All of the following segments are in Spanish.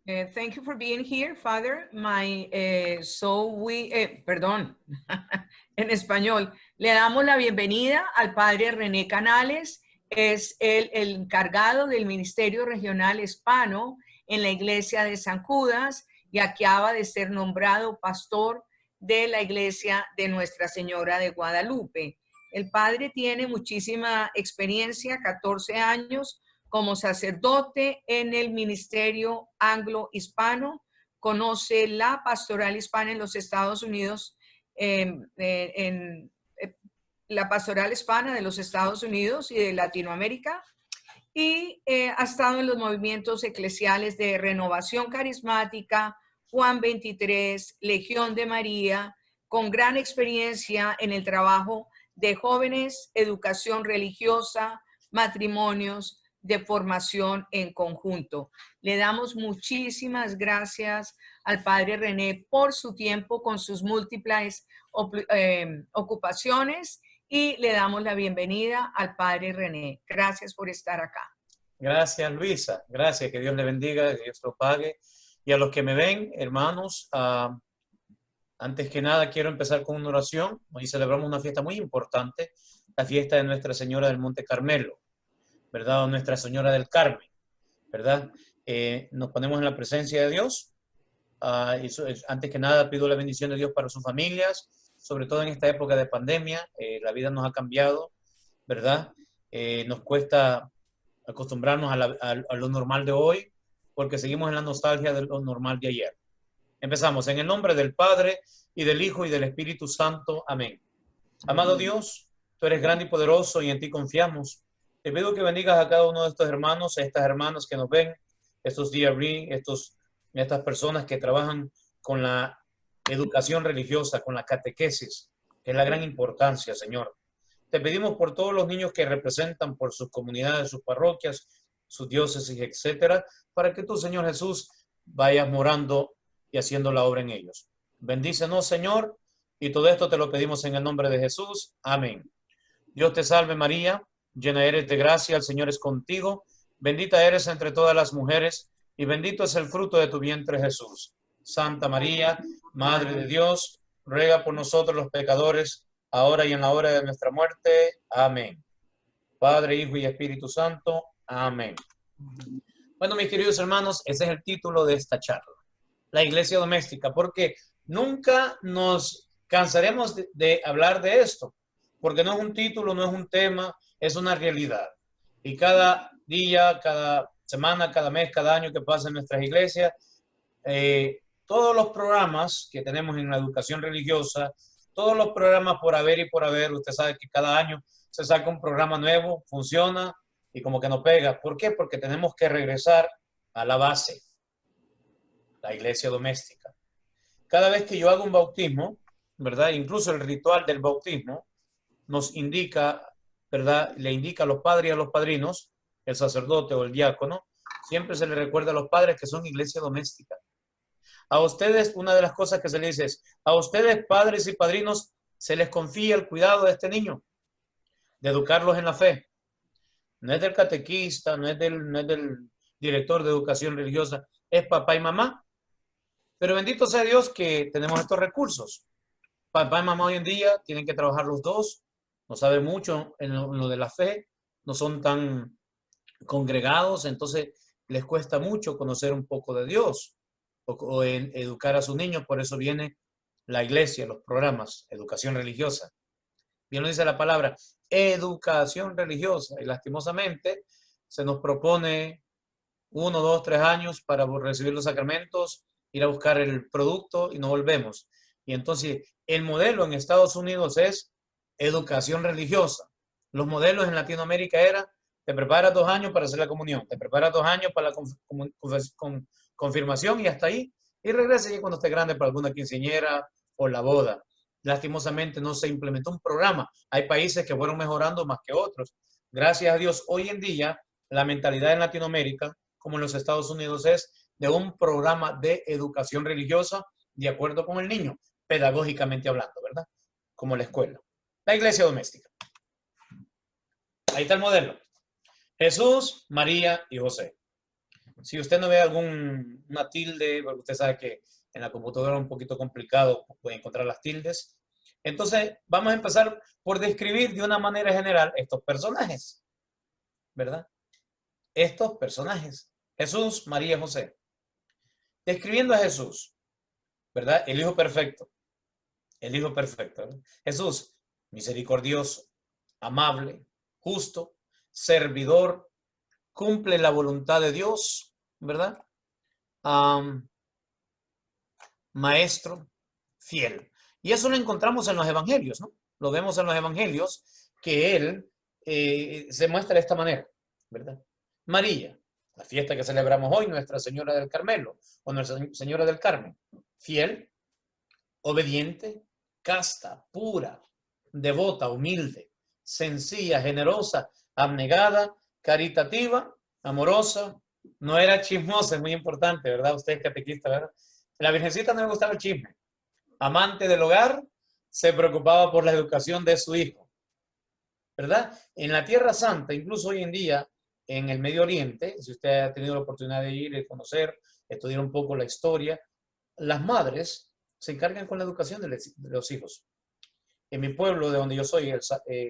Thank you for being here, Father. Perdón, en español. Le damos la bienvenida al Padre René Canales. Es el encargado del Ministerio Regional Hispano en la Iglesia de San Judas y acaba de ser nombrado pastor de la Iglesia de Nuestra Señora de Guadalupe. El Padre tiene muchísima experiencia, 14 años, como sacerdote en el Ministerio Anglo-Hispano, conoce la pastoral hispana en los Estados Unidos, la pastoral hispana de los Estados Unidos y de Latinoamérica, y ha estado en los movimientos eclesiales de Renovación Carismática, Juan 23, Legión de María, con gran experiencia en el trabajo de jóvenes, educación religiosa, matrimonios, de formación en conjunto. Le damos muchísimas gracias al Padre René por su tiempo con sus múltiples ocupaciones y le damos la bienvenida al Padre René. Gracias por estar acá. Gracias, Luisa. Gracias, que Dios le bendiga, que Dios lo pague. Y a los que me ven, hermanos, antes que nada quiero empezar con una oración. Hoy celebramos una fiesta muy importante, la fiesta de Nuestra Señora del Monte Carmelo, ¿verdad? O Nuestra Señora del Carmen, ¿verdad? Nos ponemos en la presencia de Dios. Antes que nada pido la bendición de Dios para sus familias, sobre todo en esta época de pandemia. La vida nos ha cambiado, ¿verdad? Nos cuesta acostumbrarnos a lo normal de hoy, porque seguimos en la nostalgia de lo normal de ayer. Empezamos en el nombre del Padre, y del Hijo, y del Espíritu Santo. Amén. Amado Dios, tú eres grande y poderoso, y en ti confiamos. Te pido que bendigas a cada uno de estos hermanos, a estas hermanas que nos ven, estos DRE, estas personas que trabajan con la educación religiosa, con la catequesis, que es la gran importancia, Señor. Te pedimos por todos los niños que representan, por sus comunidades, sus parroquias, sus diócesis, etcétera, para que tú, Señor Jesús, vayas morando y haciendo la obra en ellos. Bendícenos, Señor, y todo esto te lo pedimos en el nombre de Jesús. Amén. Dios te salve, María, llena eres de gracia, el Señor es contigo, bendita eres entre todas las mujeres, y bendito es el fruto de tu vientre, Jesús. Santa María, Madre de Dios, ruega por nosotros los pecadores, ahora y en la hora de nuestra muerte. Amén. Padre, Hijo y Espíritu Santo. Amén. Bueno, mis queridos hermanos, ese es el título de esta charla, la iglesia doméstica, porque nunca nos cansaremos de hablar de esto, porque no es un título, no es un tema, es una realidad. Y cada día, cada semana, cada mes, cada año que pasa en nuestras iglesias, todos los programas que tenemos en la educación religiosa, todos los programas por haber y por haber, usted sabe que cada año se saca un programa nuevo, funciona y como que no pega. ¿Por qué? Porque tenemos que regresar a la base, la iglesia doméstica. Cada vez que yo hago un bautismo, ¿verdad? Incluso el ritual del bautismo nos indica, ¿verdad? Le indica a los padres y a los padrinos, el sacerdote o el diácono, siempre se le recuerda a los padres que son iglesia doméstica. A ustedes, una de las cosas que se les dice es, a ustedes, padres y padrinos, se les confía el cuidado de este niño, de educarlos en la fe. No es del catequista, no es del director de educación religiosa, es papá y mamá. Pero bendito sea Dios que tenemos estos recursos. Papá y mamá hoy en día tienen que trabajar los dos, no saben mucho en lo de la fe, no son tan congregados, entonces les cuesta mucho conocer un poco de Dios o en educar a sus niños. Por eso viene la iglesia, los programas, educación religiosa. Bien lo dice la palabra, educación religiosa. Y lastimosamente se nos propone 1, 2, 3 años para recibir los sacramentos, ir a buscar el producto y no volvemos. Y entonces el modelo en Estados Unidos es educación religiosa. Los modelos en Latinoamérica era, te preparas 2 años para hacer la comunión, te preparas 2 años para la confirmación y hasta ahí, y regresa ya cuando esté grande para alguna quinceañera o la boda. Lastimosamente no se implementó un programa. Hay países que fueron mejorando más que otros. Gracias a Dios, hoy en día, la mentalidad en Latinoamérica, como en los Estados Unidos, es de un programa de educación religiosa de acuerdo con el niño, pedagógicamente hablando, ¿verdad? Como la escuela. La iglesia doméstica. Ahí está el modelo. Jesús, María y José. Si usted no ve una tilde, porque usted sabe que en la computadora es un poquito complicado puede encontrar las tildes. Entonces, vamos a empezar por describir de una manera general estos personajes, ¿verdad? Estos personajes. Jesús, María, José. Describiendo a Jesús, ¿verdad? El Hijo perfecto. El Hijo perfecto, ¿verdad? Jesús, misericordioso, amable, justo, servidor, cumple la voluntad de Dios, ¿verdad? Maestro, fiel. Y eso lo encontramos en los evangelios, ¿no? Lo vemos en los evangelios que él se muestra de esta manera, ¿verdad? María, la fiesta que celebramos hoy, Nuestra Señora del Carmelo o Nuestra Señora del Carmen, fiel, obediente, casta, pura, devota, humilde, sencilla, generosa, abnegada, caritativa, amorosa, no era chismosa, es muy importante, ¿verdad? Usted es catequista, ¿verdad? La Virgencita no le gustaba el chisme. Amante del hogar, se preocupaba por la educación de su hijo, ¿verdad? En la Tierra Santa, incluso hoy en día, en el Medio Oriente, si usted ha tenido la oportunidad de ir, de conocer, estudiar un poco la historia, las madres se encargan con la educación de los hijos. En mi pueblo, de donde yo soy,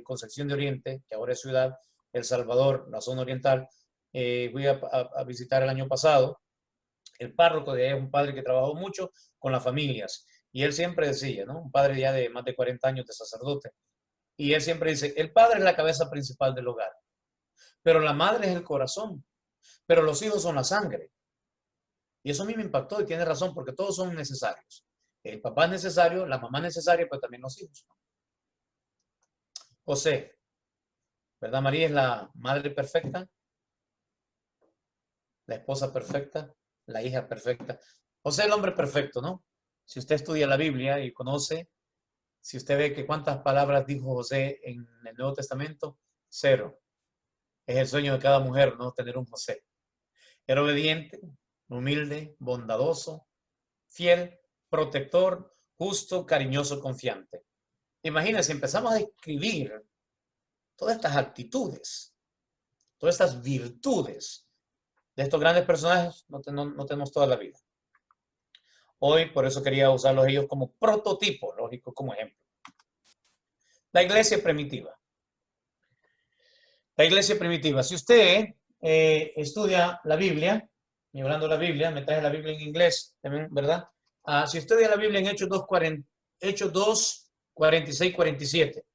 Concepción de Oriente, que ahora es ciudad, El Salvador, la zona oriental, fui a visitar el año pasado. El párroco de ahí es un padre que trabajó mucho con las familias. Y él siempre decía, ¿no? Un padre ya de más de 40 años de sacerdote. Y él siempre dice, el padre es la cabeza principal del hogar, pero la madre es el corazón, pero los hijos son la sangre. Y eso a mí me impactó y tiene razón, porque todos son necesarios. El papá es necesario, la mamá es necesaria, pero también los hijos. José, ¿verdad? María es la madre perfecta, la esposa perfecta, la hija perfecta. José es el hombre perfecto, ¿no? Si usted estudia la Biblia y conoce, si usted ve que cuántas palabras dijo José en el Nuevo Testamento, 0. Es el sueño de cada mujer, ¿no? Tener un José. Era obediente, humilde, bondadoso, fiel, protector, justo, cariñoso, confiante. Imagínense, empezamos a describir todas estas actitudes, todas estas virtudes de estos grandes personajes, no tenemos toda la vida. Hoy, por eso quería usarlos ellos como prototipo, lógico, como ejemplo. La iglesia primitiva. La iglesia primitiva. Si usted estudia la Biblia, y hablando de la Biblia, me trae la Biblia en inglés, también, ¿verdad? Si usted estudia la Biblia en Hechos 2, 46, 47,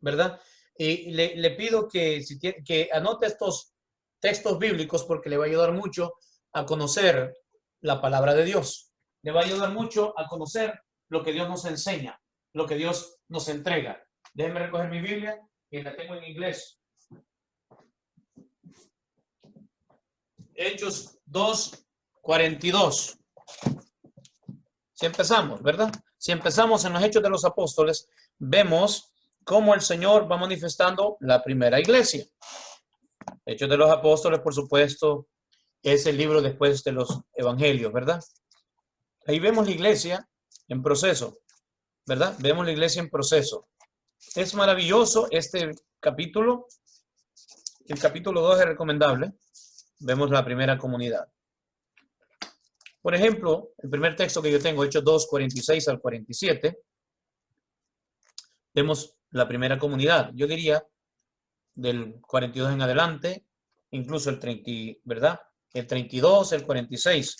¿verdad? Y le pido que anote estos textos bíblicos porque le va a ayudar mucho a conocer la palabra de Dios. Le va a ayudar mucho a conocer lo que Dios nos enseña, lo que Dios nos entrega. Déjenme recoger mi Biblia, que la tengo en inglés. Hechos 2, 42. Si empezamos, ¿verdad? Si empezamos en los Hechos de los Apóstoles, vemos cómo el Señor va manifestando la primera iglesia. Hechos de los Apóstoles, por supuesto, es el libro después de los Evangelios, ¿verdad? Ahí vemos la iglesia en proceso, ¿verdad? Vemos la iglesia en proceso. Es maravilloso este capítulo. El capítulo 2 es recomendable. Vemos la primera comunidad. Por ejemplo, el primer texto que yo tengo, Hechos 2, 46 al 47, vemos la primera comunidad. Yo diría del 42 en adelante, incluso el 30, ¿verdad? El 32, el 46.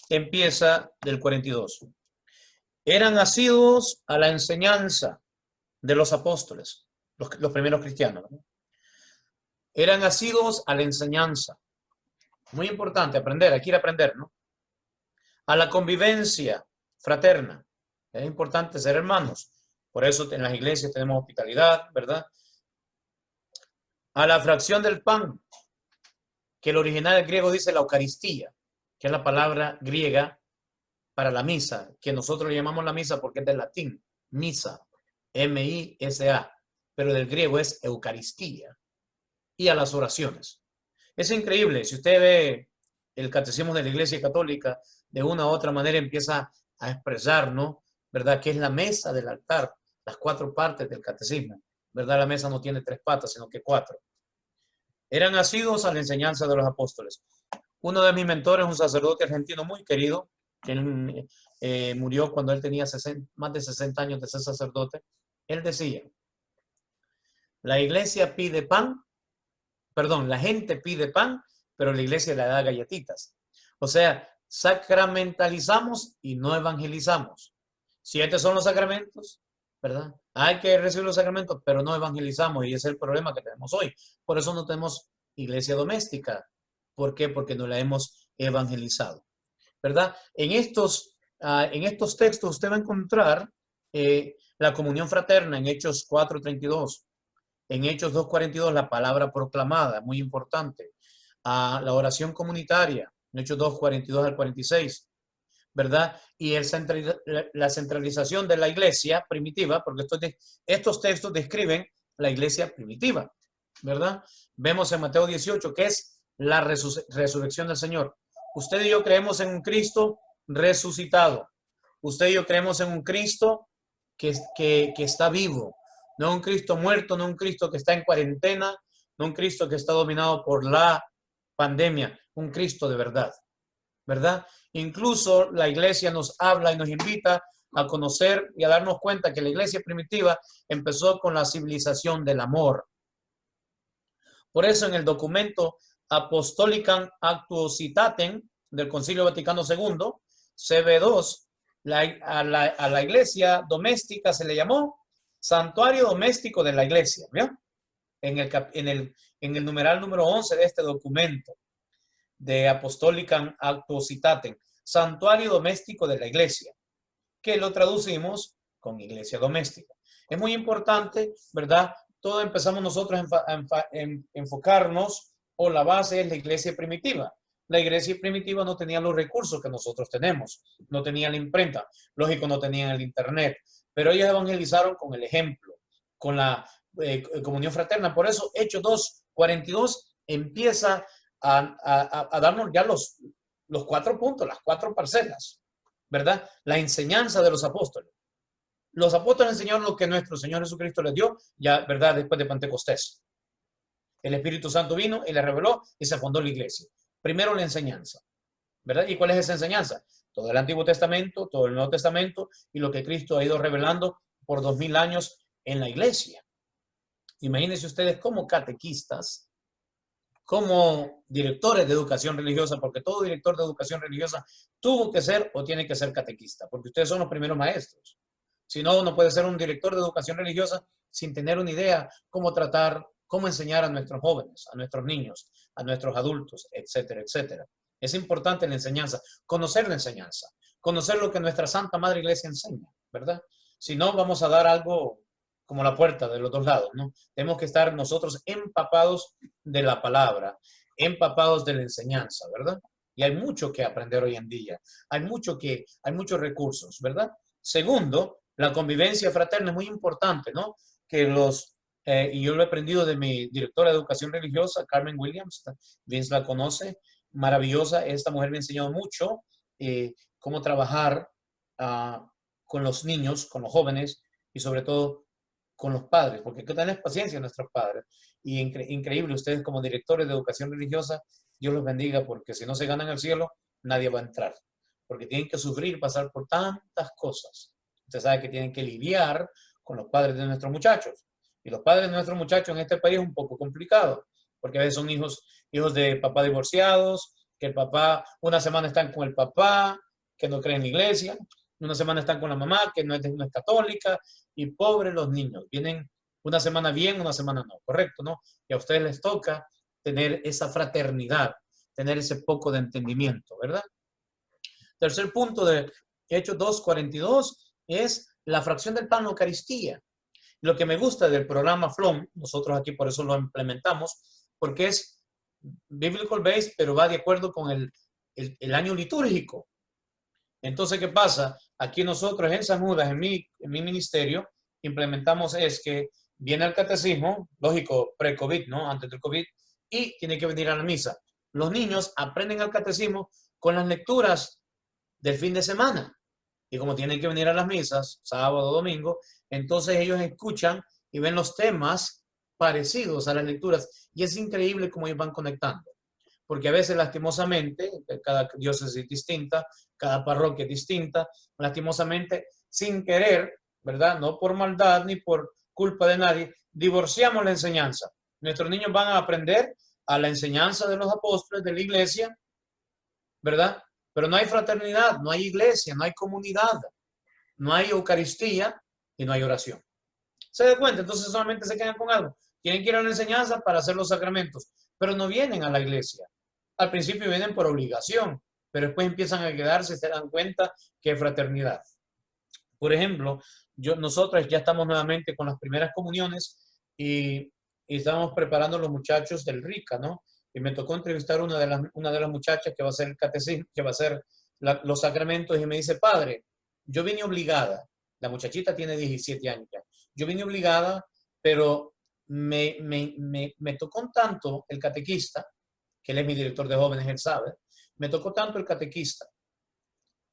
Empieza del 42. Eran asiduos a la enseñanza de los apóstoles, los primeros cristianos, ¿no? Eran asiduos a la enseñanza. Muy importante aprender, hay que ir a aprender, ¿no? A la convivencia fraterna. Es importante ser hermanos. Por eso en las iglesias tenemos hospitalidad, ¿verdad? A la fracción del pan, que el original del griego dice la Eucaristía, que es la palabra griega para la misa, que nosotros le llamamos la misa porque es del latín, misa, M-I-S-A, pero del griego es Eucaristía. Y a las oraciones. Es increíble, si usted ve el catecismo de la Iglesia Católica, de una u otra manera empieza a expresar, ¿no? ¿Verdad? Que es la mesa del altar, las 4 partes del catecismo, ¿verdad? La mesa no tiene 3 patas, sino que 4. Eran asiduos a la enseñanza de los apóstoles. Uno de mis mentores, un sacerdote argentino muy querido, que murió cuando él tenía más de 60 años de ser sacerdote. Él decía, la iglesia pide pan, perdón, la gente pide pan, pero la iglesia le da galletitas. O sea, sacramentalizamos y no evangelizamos. 7 son los sacramentos, ¿verdad? Hay que recibir los sacramentos, pero no evangelizamos y ese es el problema que tenemos hoy. Por eso no tenemos iglesia doméstica. ¿Por qué? Porque no la hemos evangelizado, ¿verdad? En estos textos usted va a encontrar la comunión fraterna en Hechos 4:32, en Hechos 2:42 la palabra proclamada, muy importante, la oración comunitaria, en Hechos 2:42 al 46, ¿verdad? Y la centralización de la iglesia primitiva, porque estos textos describen la iglesia primitiva, ¿verdad? Vemos en Mateo 18 que es la resurrección del Señor. Usted y yo creemos en un Cristo resucitado. Usted y yo creemos en un Cristo que está vivo. No un Cristo muerto, no un Cristo que está en cuarentena, no un Cristo que está dominado por la pandemia. Un Cristo de verdad, ¿verdad? Incluso la iglesia nos habla y nos invita a conocer y a darnos cuenta que la iglesia primitiva empezó con la civilización del amor. Por eso en el documento Apostolicam Actuositatem del Concilio Vaticano II, CB2, a la iglesia doméstica se le llamó santuario doméstico de la iglesia, ¿vio? En el numeral número 11 de este documento de Apostolicam Actuositatem, santuario doméstico de la iglesia, que lo traducimos con iglesia doméstica. Es muy importante, ¿verdad? Todo empezamos nosotros a enfocarnos, o la base es la iglesia primitiva. La iglesia primitiva no tenía los recursos que nosotros tenemos, no tenía la imprenta, lógico, no tenían el internet, pero ellos evangelizaron con el ejemplo, con la comunión fraterna. Por eso Hechos 2:42 empieza a darnos ya los 4 puntos, las 4 parcelas, ¿verdad? La enseñanza de los apóstoles. Los apóstoles enseñaron lo que nuestro Señor Jesucristo les dio, ya, ¿verdad? Después de Pentecostés. El Espíritu Santo vino y le reveló y se fundó la iglesia. Primero la enseñanza, ¿verdad? ¿Y cuál es esa enseñanza? Todo el Antiguo Testamento, todo el Nuevo Testamento y lo que Cristo ha ido revelando por 2000 años en la iglesia. Imagínense ustedes como catequistas, como directores de educación religiosa, porque todo director de educación religiosa tuvo que ser o tiene que ser catequista, porque ustedes son los primeros maestros. Si no, no puede ser un director de educación religiosa sin tener una idea cómo tratar, cómo enseñar a nuestros jóvenes, a nuestros niños, a nuestros adultos, etcétera, etcétera. Es importante la enseñanza, conocer lo que nuestra Santa Madre Iglesia enseña, ¿verdad? Si no, vamos a dar algo como la puerta de los dos lados, ¿no? Tenemos que estar nosotros empapados de la palabra, empapados de la enseñanza, ¿verdad? Y hay mucho que aprender hoy en día. Hay muchos recursos, ¿verdad? Segundo, la convivencia fraterna es muy importante, ¿no? Que y yo lo he aprendido de mi directora de educación religiosa, Carmen Williams, Vince la conoce, maravillosa. Esta mujer me ha enseñado mucho cómo trabajar con los niños, con los jóvenes y sobre todo con los padres, porque hay que tener paciencia a nuestros padres. Y increíble, ustedes como directores de educación religiosa, Dios los bendiga, porque si no se ganan el cielo, nadie va a entrar, porque tienen que sufrir, pasar por tantas cosas. Usted sabe que tienen que lidiar con los padres de nuestros muchachos. Y los padres de nuestros muchachos en este país es un poco complicado, porque a veces son hijos de papá divorciados, que el papá, una semana están con el papá, que no cree en la iglesia, una semana están con la mamá, que no es católica, y pobres los niños. Vienen una semana bien, una semana no, correcto, ¿no? Y a ustedes les toca tener esa fraternidad, tener ese poco de entendimiento, ¿verdad? Tercer punto de Hechos 2:42 es la fracción del pan en la Eucaristía. Lo que me gusta del programa FLOM, nosotros aquí por eso lo implementamos, porque es biblical based, pero va de acuerdo con el año litúrgico. Entonces, ¿qué pasa? Aquí nosotros en San Judas, en mi ministerio, implementamos es que viene el catecismo, lógico, pre-COVID, ¿no? Antes del COVID, y tiene que venir a la misa. Los niños aprenden el catecismo con las lecturas del fin de semana. Y como tienen que venir a las misas, sábado, domingo, entonces ellos escuchan y ven los temas parecidos a las lecturas. Y es increíble cómo ellos van conectando. porque a veces lastimosamente, cada diócesis es distinta, cada parroquia es distinta, lastimosamente, sin querer, ¿verdad? No por maldad ni por culpa de nadie, divorciamos la enseñanza. Nuestros niños van a aprender a la enseñanza de los apóstoles, de la iglesia, ¿verdad? Pero no hay fraternidad, no hay iglesia, no hay comunidad, no hay Eucaristía y no hay oración. ¿Se da cuenta? Entonces solamente se quedan con algo. Tienen que ir a la enseñanza para hacer los sacramentos, pero no vienen a la iglesia. Al principio vienen por obligación, pero después empiezan a quedarse y se dan cuenta que es fraternidad. Por ejemplo, nosotros ya estamos nuevamente con las primeras comuniones y estamos preparando a los muchachos del RICA, ¿no? Y me tocó entrevistar a una de las muchachas que va a hacer el catecismo, que va a hacer los sacramentos, y me dice: padre, yo vine obligada. La muchachita tiene 17 años ya. Yo vine obligada, pero me tocó tanto el catequista, que él es mi director de jóvenes, él sabe, me tocó tanto el catequista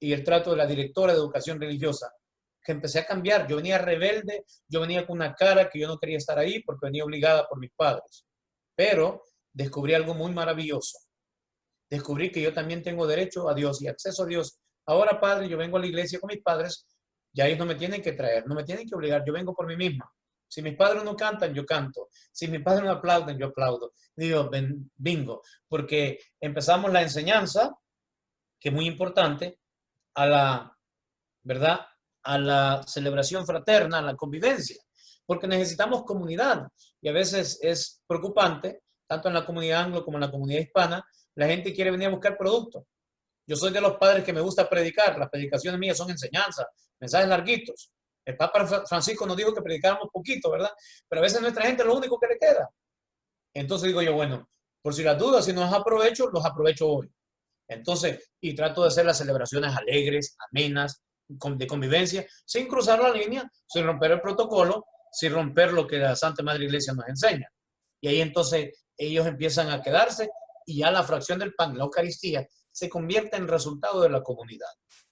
y el trato de la directora de educación religiosa, que empecé a cambiar. Yo venía rebelde, yo venía con una cara que yo no quería estar ahí porque venía obligada por mis padres. Pero descubrí algo muy maravilloso. Descubrí que yo también tengo derecho a Dios y acceso a Dios. Ahora, padre, yo vengo a la iglesia con mis padres, ya ellos no me tienen que traer, no me tienen que obligar, yo vengo por mí misma. Si mis padres no cantan, yo canto. Si mis padres no aplauden, yo aplaudo. Digo, bingo, porque empezamos la enseñanza, que es muy importante, a la, ¿verdad? A la celebración fraterna, a la convivencia, porque necesitamos comunidad. Y a veces es preocupante, tanto en la comunidad anglo como en la comunidad hispana, la gente quiere venir a buscar productos. Yo soy de los padres que me gusta predicar, las predicaciones mías son enseñanzas, mensajes larguitos. El Papa Francisco nos dijo que predicáramos poquito, ¿verdad? Pero a veces nuestra gente es lo único que le queda. Entonces digo yo, bueno, por si las dudas, si no los aprovecho hoy. Entonces, y trato de hacer las celebraciones alegres, amenas, de convivencia, sin cruzar la línea, sin romper el protocolo, sin romper lo que la Santa Madre Iglesia nos enseña. Y ahí entonces ellos empiezan a quedarse y ya la fracción del pan, la Eucaristía, se convierte en resultado de la comunidad,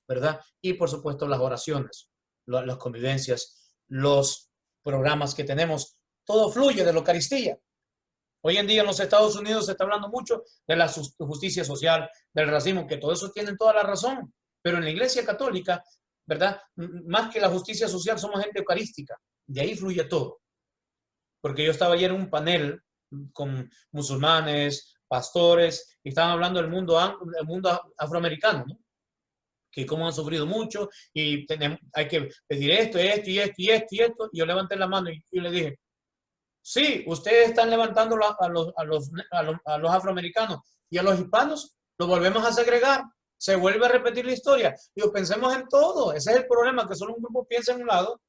¿verdad? Y por supuesto las oraciones, las convivencias, los programas que tenemos, todo fluye de la Eucaristía. Hoy en día en los Estados Unidos se está hablando mucho de la justicia social, del racismo, que todo eso tienen toda la razón, pero en la Iglesia Católica, ¿verdad? Más que la justicia social, somos gente eucarística, de ahí fluye todo. Porque yo estaba ayer en un panel con musulmanes, pastores, y estaban hablando del mundo afroamericano, ¿no? Que cómo han sufrido mucho y hay que pedir esto, esto y esto y esto y esto. Y yo levanté la mano y yo le dije: sí, ustedes están levantando a los afroamericanos y a los hispanos, los volvemos a segregar, se vuelve a repetir la historia. Digo, pensemos en todo, ese es el problema, que solo un grupo piensa en un lado.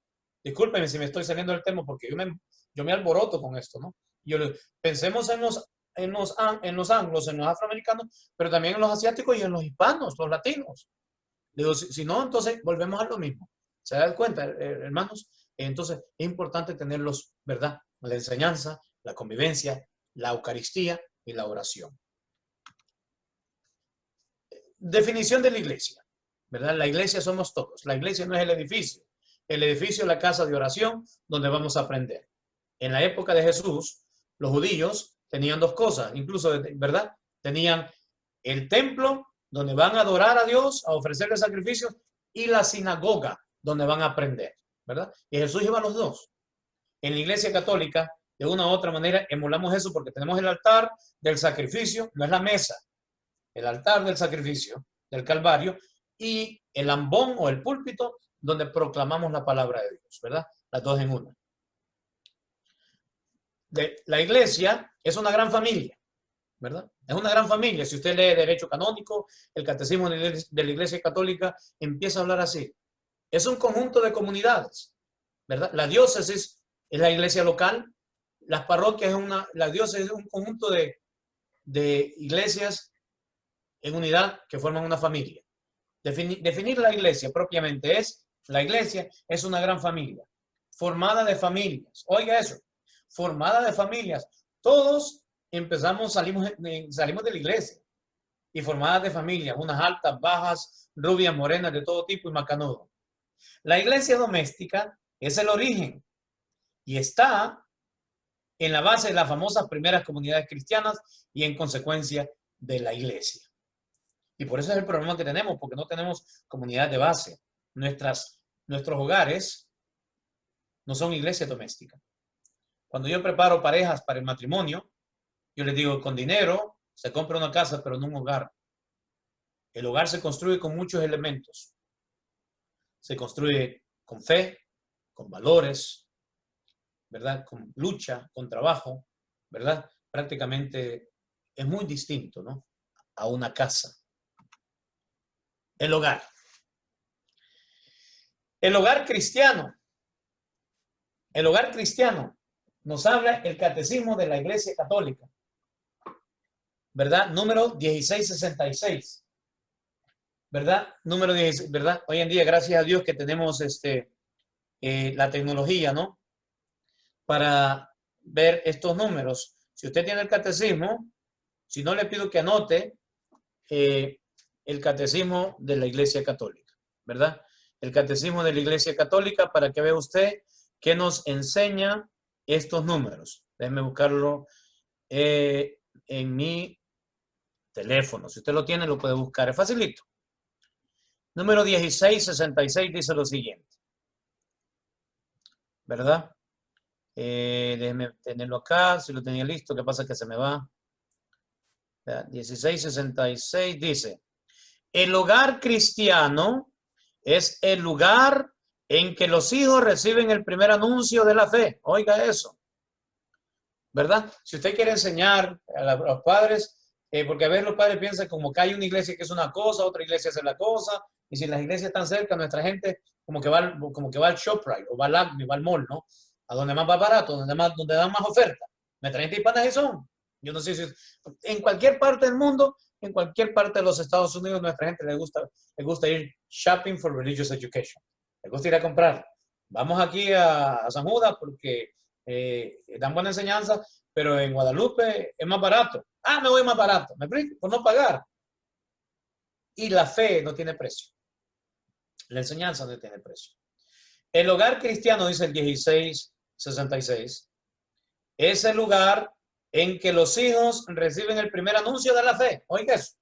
Discúlpenme si me estoy saliendo del tema porque yo me alboroto con esto, ¿no? Pensemos en los anglos, en los afroamericanos, pero también en los asiáticos y en los hispanos, los latinos. Digo, si no, entonces volvemos a lo mismo. ¿Se dan cuenta, hermanos? Entonces es importante tenerlos, ¿verdad? La enseñanza, la convivencia, la Eucaristía y la oración. Definición de la iglesia, ¿verdad? La iglesia somos todos. La iglesia no es el edificio. El edificio es la casa de oración donde vamos a aprender. En la época de Jesús, los judíos tenían dos cosas, incluso, ¿verdad? Tenían el templo donde van a adorar a Dios, a ofrecerle sacrificios, y la sinagoga donde van a aprender, ¿verdad? Y Jesús iba a los dos. En la Iglesia Católica, de una u otra manera, emulamos eso porque tenemos el altar del sacrificio, no es la mesa, el altar del sacrificio, del Calvario, y el ambón o el púlpito donde proclamamos la palabra de Dios, ¿verdad? Las dos en una. La iglesia es una gran familia, ¿verdad? Es una gran familia. Si usted lee Derecho Canónico, el Catecismo de la Iglesia Católica empieza a hablar así. Es un conjunto de comunidades, ¿verdad? La diócesis es la iglesia local, las parroquias la diócesis es un conjunto de iglesias en unidad que forman una familia. Definir la iglesia propiamente la iglesia es una gran familia, formada de familias. Oiga eso, formada de familias. Todos salimos de la iglesia y formadas de familias, unas altas, bajas, rubias, morenas, de todo tipo y macanudo. La iglesia doméstica es el origen y está en la base de las famosas primeras comunidades cristianas y en consecuencia de la iglesia. Y por eso es el problema que tenemos, porque no tenemos comunidad de base. Nuestros hogares no son iglesias domésticas. Cuando yo preparo parejas para el matrimonio, yo les digo, con dinero se compra una casa, pero no un hogar. El hogar se construye con muchos elementos. Se construye con fe, con valores, ¿verdad? Con lucha, con trabajo, ¿verdad? Prácticamente es muy distinto, ¿no? A una casa. El hogar. El hogar cristiano. El hogar cristiano nos habla el catecismo de la Iglesia Católica, ¿verdad? Número 1666, ¿verdad? Número 16, ¿verdad? Hoy en día, gracias a Dios que tenemos la tecnología, ¿no? Para ver estos números. Si usted tiene el catecismo, si no, le pido que anote el catecismo de la Iglesia Católica, ¿verdad? El catecismo de la Iglesia Católica, para que vea usted qué nos enseña estos números. Déjeme buscarlo en mi teléfono. Si usted lo tiene, lo puede buscar. Es facilito. Número 1666 dice lo siguiente, ¿verdad? Déjeme tenerlo acá. Si lo tenía listo, ¿qué pasa? Que se me va. 1666 dice: el hogar cristiano es el lugar en que los hijos reciben el primer anuncio de la fe. Oiga eso, ¿verdad? Si usted quiere enseñar a los padres, porque a veces los padres piensan como que hay una iglesia que es una cosa, otra iglesia es la cosa, y si las iglesias están cerca, nuestra gente como que va al ShopRite, o va al Acme, va al mall, ¿no? A donde más va barato, donde dan más oferta. Nuestra gente hispanas ahí son. Yo no sé si en cualquier parte del mundo, en cualquier parte de los Estados Unidos, nuestra gente le gusta ir shopping for religious education. Le gusta ir a comprar. Vamos aquí a San Judas porque dan buena enseñanza, pero en Guadalupe es más barato. Ah, me voy más barato. ¿Me explico? Por no pagar. Y la fe no tiene precio. La enseñanza no tiene precio. El hogar cristiano, dice el 1666, es el lugar en que los hijos reciben el primer anuncio de la fe. Oiga eso.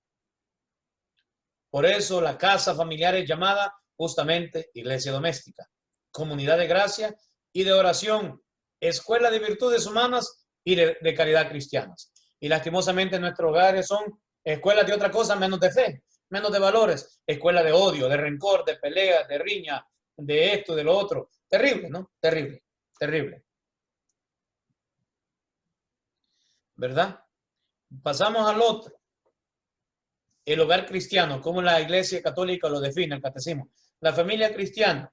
Por eso la casa familiar es llamada justamente iglesia doméstica, comunidad de gracia y de oración, escuela de virtudes humanas y de caridad cristianas. Y lastimosamente nuestros hogares son escuelas de otra cosa menos de fe, menos de valores, escuela de odio, de rencor, de pelea, de riña, de esto, de lo otro. Terrible, ¿no? Terrible, terrible. ¿Verdad? Pasamos al otro. El hogar cristiano, como la Iglesia Católica lo define, el catecismo. La familia cristiana,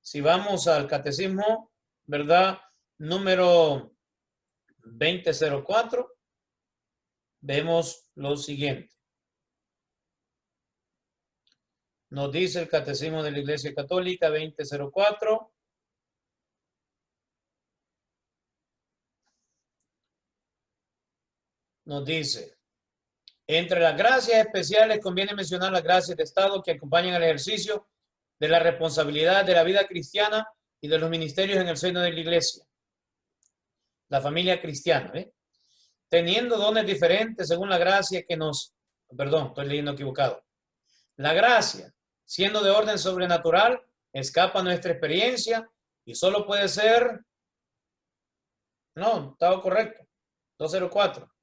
si vamos al catecismo, ¿verdad? Número 2004, vemos lo siguiente. Nos dice el catecismo de la Iglesia Católica 2004. Nos dice: entre las gracias especiales conviene mencionar las gracias de Estado que acompañan el ejercicio de la responsabilidad de la vida cristiana y de los ministerios en el seno de la Iglesia. La familia cristiana, ¿eh? Teniendo dones diferentes según la gracia que nos... Perdón, estoy leyendo equivocado. La gracia, siendo de orden sobrenatural, escapa a nuestra experiencia y solo puede ser... No, estaba correcto. 204.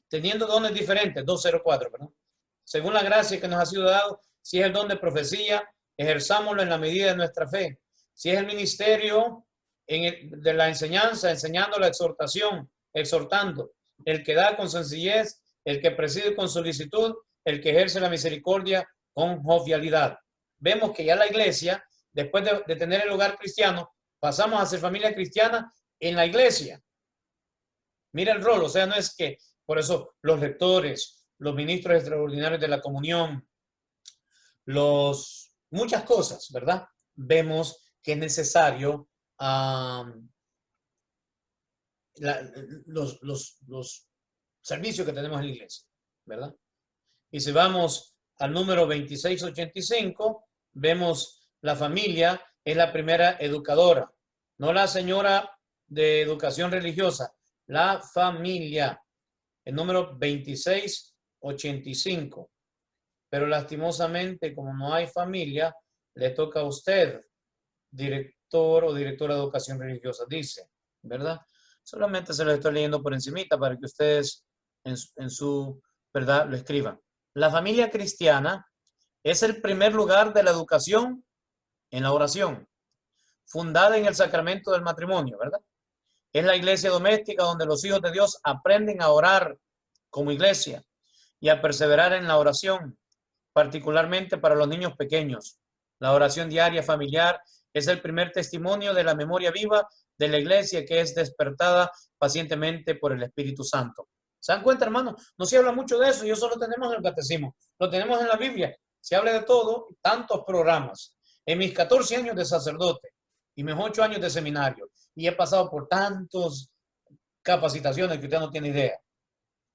Teniendo dones diferentes, 204, perdón. Según la gracia que nos ha sido dado, si es el don de profecía, ejerzámoslo en la medida de nuestra fe. Si es el ministerio de la enseñanza, enseñando la exhortación, exhortando, el que da con sencillez, el que preside con solicitud, el que ejerce la misericordia con jovialidad. Vemos que ya la iglesia, después de tener el hogar cristiano, pasamos a ser familia cristiana en la iglesia. Mira el rol, o sea, no es que, por eso los rectores, los ministros extraordinarios de la comunión, muchas cosas, ¿verdad? Vemos que es necesario los servicios que tenemos en la iglesia, ¿verdad? Y si vamos al número 2685, vemos la familia es la primera educadora, no la señora de educación religiosa, La familia, el número 2685. Pero lastimosamente, como no hay familia, le toca a usted, director o directora de educación religiosa, dice, ¿verdad? Solamente se lo estoy leyendo por encimita para que ustedes en su verdad lo escriban. La familia cristiana es el primer lugar de la educación en la oración, fundada en el sacramento del matrimonio, ¿verdad? Es la iglesia doméstica donde los hijos de Dios aprenden a orar como iglesia y a perseverar en la oración, particularmente para los niños pequeños. La oración diaria familiar es el primer testimonio de la memoria viva de la iglesia que es despertada pacientemente por el Espíritu Santo. ¿Se dan cuenta, hermanos? No se habla mucho de eso y eso lo tenemos en el catecismo, lo tenemos en la Biblia. Se habla de todo, tantos programas. En mis 14 años de sacerdote y mis 8 años de seminario, y he pasado por tantas capacitaciones que usted no tiene idea.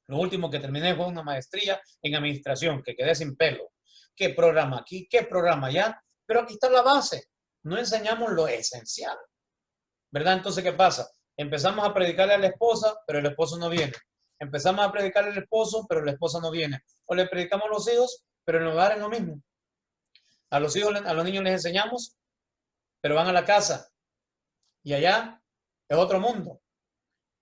Lo último que terminé fue una maestría en administración, que quedé sin pelo. ¿Qué programa aquí? ¿Qué programa allá? Pero aquí está la base. No enseñamos lo esencial, ¿verdad? Entonces, ¿qué pasa? Empezamos a predicarle a la esposa, pero el esposo no viene. Empezamos a predicarle al esposo, pero la esposa no viene. O le predicamos a los hijos, pero en el hogar es lo mismo. A los hijos, a los niños les enseñamos, pero van a la casa. Y allá es otro mundo.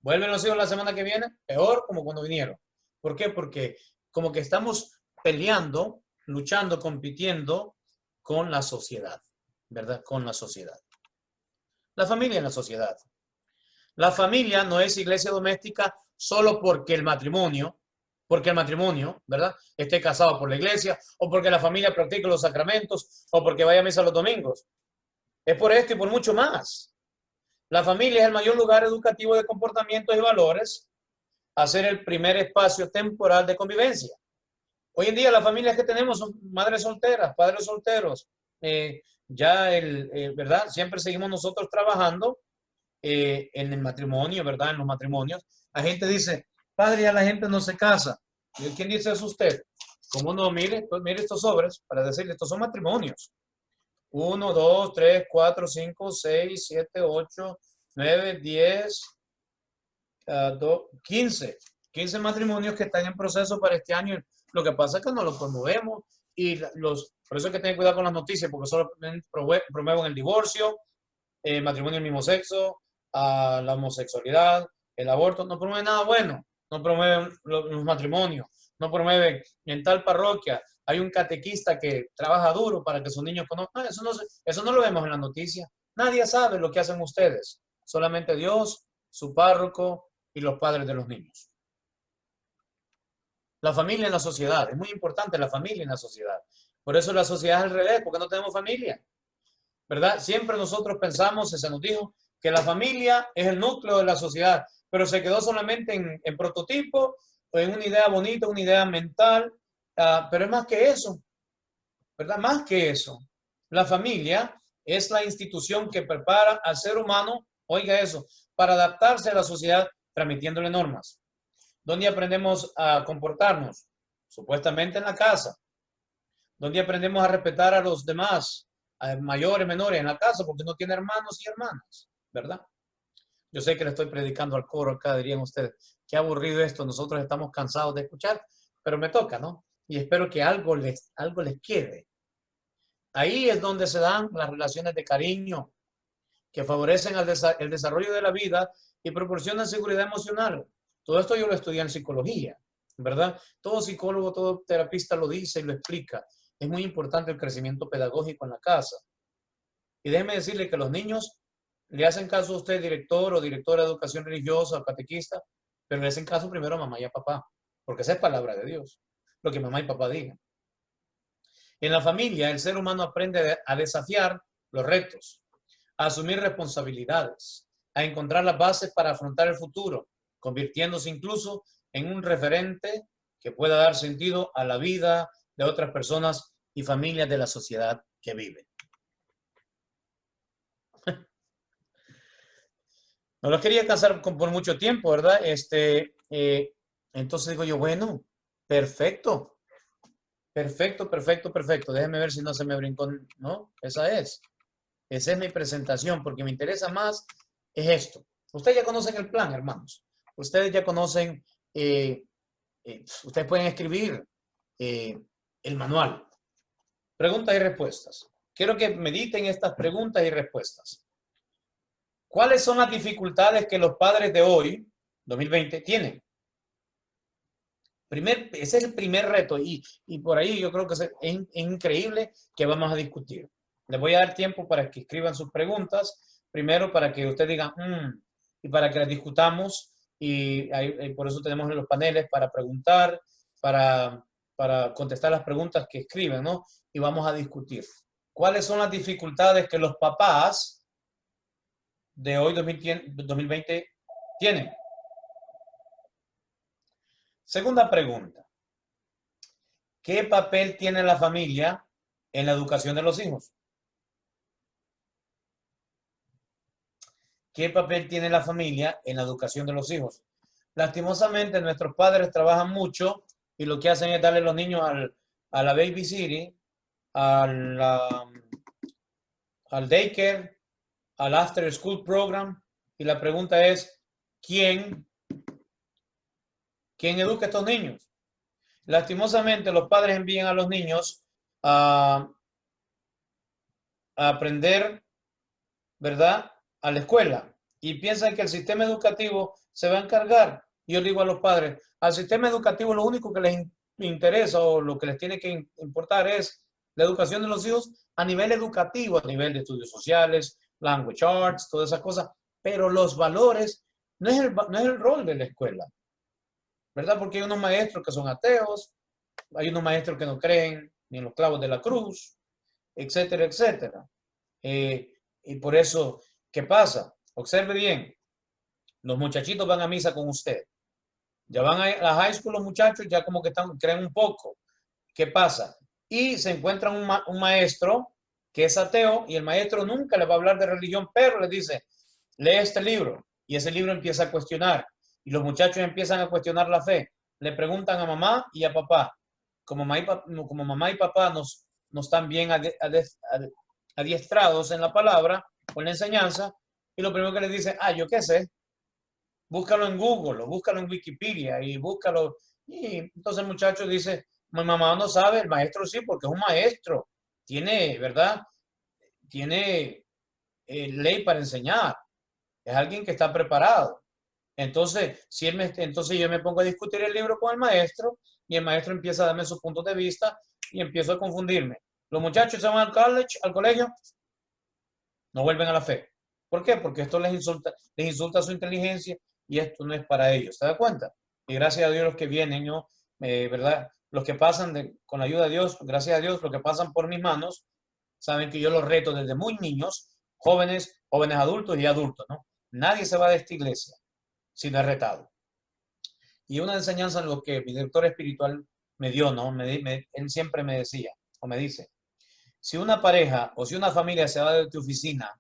Vuelven los hijos la semana que viene, peor como cuando vinieron. ¿Por qué? Porque como que estamos peleando, luchando, compitiendo con la sociedad, ¿verdad? Con la sociedad. La familia en la sociedad. La familia no es iglesia doméstica solo porque el matrimonio, ¿verdad? Esté casado por la iglesia, o porque la familia practique los sacramentos, o porque vaya a misa los domingos. Es por esto y por mucho más. La familia es el mayor lugar educativo de comportamientos y valores, a ser el primer espacio temporal de convivencia. Hoy en día las familias que tenemos son madres solteras, padres solteros. ¿Verdad? Siempre seguimos nosotros trabajando en el matrimonio, ¿verdad? En los matrimonios. La gente dice, padre, ya la gente no se casa. ¿Quién dice eso usted? ¿Cómo no? Mire, pues mire estos sobres para decirle, estos son matrimonios. 1, 2, 3, 4, 5, 6, 7, 8, 9, 10, 15. 15 matrimonios que están en proceso para este año. Lo que pasa es que no los promovemos y por eso hay que tener cuidado con las noticias, porque solo promueven el divorcio, el matrimonio del mismo sexo, la homosexualidad, el aborto. No promueven nada bueno. No promueven los matrimonios. No promueven en tal parroquia. Hay un catequista que trabaja duro para que sus niños conozcan. Eso no lo vemos en la noticia. Nadie sabe lo que hacen ustedes. Solamente Dios, su párroco y los padres de los niños. La familia en la sociedad. Es muy importante la familia en la sociedad. Por eso la sociedad es al revés, porque no tenemos familia. ¿Verdad? Siempre nosotros pensamos, se nos dijo, que la familia es el núcleo de la sociedad, pero se quedó solamente en prototipo, o en una idea bonita, una idea mental, pero es más que eso, ¿verdad? Más que eso. La familia es la institución que prepara al ser humano, oiga eso, para adaptarse a la sociedad transmitiéndole normas. ¿Dónde aprendemos a comportarnos? Supuestamente en la casa. ¿Dónde aprendemos a respetar a los demás? A mayores, menores en la casa, porque no tiene hermanos y hermanas, ¿verdad? Yo sé que le estoy predicando al coro acá, dirían ustedes, qué aburrido esto, nosotros estamos cansados de escuchar, pero me toca, ¿no? Y espero que algo les quede. Ahí es donde se dan las relaciones de cariño, que favorecen el desarrollo de la vida y proporcionan seguridad emocional. Todo esto yo lo estudié en psicología, ¿verdad? Todo psicólogo, todo terapista lo dice y lo explica. Es muy importante el crecimiento pedagógico en la casa. Y déjeme decirle que los niños le hacen caso a usted, director o directora de educación religiosa o catequista, pero le hacen caso primero a mamá y a papá, porque esa es palabra de Dios, lo que mamá y papá digan. En la familia, el ser humano aprende a desafiar los retos, a asumir responsabilidades, a encontrar las bases para afrontar el futuro, convirtiéndose incluso en un referente que pueda dar sentido a la vida de otras personas y familias de la sociedad que viven. No los quería cansar por mucho tiempo, ¿verdad? Entonces digo yo, bueno, perfecto. Perfecto, perfecto, perfecto. Déjenme ver si no se me brincó, ¿no? Esa es mi presentación, porque me interesa más es esto. Ustedes ya conocen el plan, hermanos. ustedes ya conocen, ustedes pueden escribir el manual. Preguntas y respuestas. Quiero que mediten estas preguntas y respuestas. ¿Cuáles son las dificultades que los padres de hoy, 2020, tienen? Ese es el primer reto y por ahí yo creo que es increíble que vamos a discutir. Les voy a dar tiempo para que escriban sus preguntas, primero para que ustedes digan, y para que las discutamos y por eso tenemos los paneles para preguntar, para contestar las preguntas que escriben, ¿no? Y vamos a discutir. ¿Cuáles son las dificultades que los papás de hoy, 2020, tienen? Segunda pregunta. ¿Qué papel tiene la familia en la educación de los hijos? ¿Qué papel tiene la familia en la educación de los hijos? Lastimosamente, nuestros padres trabajan mucho y lo que hacen es darle a los niños a la babysitting, al daycare, al after school program. Y la pregunta es, ¿quién educa a estos niños? Lastimosamente, los padres envían a los niños a aprender, ¿verdad?, a la escuela y piensan que el sistema educativo se va a encargar. Y yo digo a los padres, al sistema educativo lo único que les interesa o lo que les tiene que importar es la educación de los hijos a nivel educativo, a nivel de estudios sociales, language arts, todas esas cosas, pero los valores no es el rol de la escuela, ¿verdad? Porque hay unos maestros que son ateos, hay unos maestros que no creen ni en los clavos de la cruz, etcétera, etcétera. Y por eso, ¿qué pasa? Observe bien, los muchachitos van a misa con usted. Ya van a la high school los muchachos, ya como que creen un poco. ¿Qué pasa? Y se encuentran un maestro que es ateo y el maestro nunca le va a hablar de religión, pero le dice, lee este libro. Y ese libro empieza a cuestionar. Y los muchachos empiezan a cuestionar la fe. Le preguntan a mamá y a papá. Como mamá y papá no están bien adiestrados en la palabra o en la enseñanza, y lo primero que les dicen, yo qué sé, búscalo en Google, o búscalo en Wikipedia, y búscalo. Y entonces el muchacho dice, mi mamá no sabe, el maestro sí, porque es un maestro. Tiene, ¿verdad? Tiene ley para enseñar. Es alguien que está preparado. Entonces, entonces yo me pongo a discutir el libro con el maestro y el maestro empieza a darme sus puntos de vista y empiezo a confundirme. Los muchachos se van al colegio, no vuelven a la fe. ¿Por qué? Porque esto les insulta su inteligencia y esto no es para ellos. ¿Se da cuenta? Y gracias a Dios los que vienen, ¿no? ¿Verdad? Los que pasan con la ayuda de Dios, gracias a Dios, los que pasan por mis manos, saben que yo los reto desde muy niños, jóvenes adultos y adultos, ¿no? Nadie se va de esta iglesia sin es retado. Y una enseñanza en lo que mi director espiritual me dio, ¿no? Él siempre me decía, o me dice, si una pareja o si una familia se va de tu oficina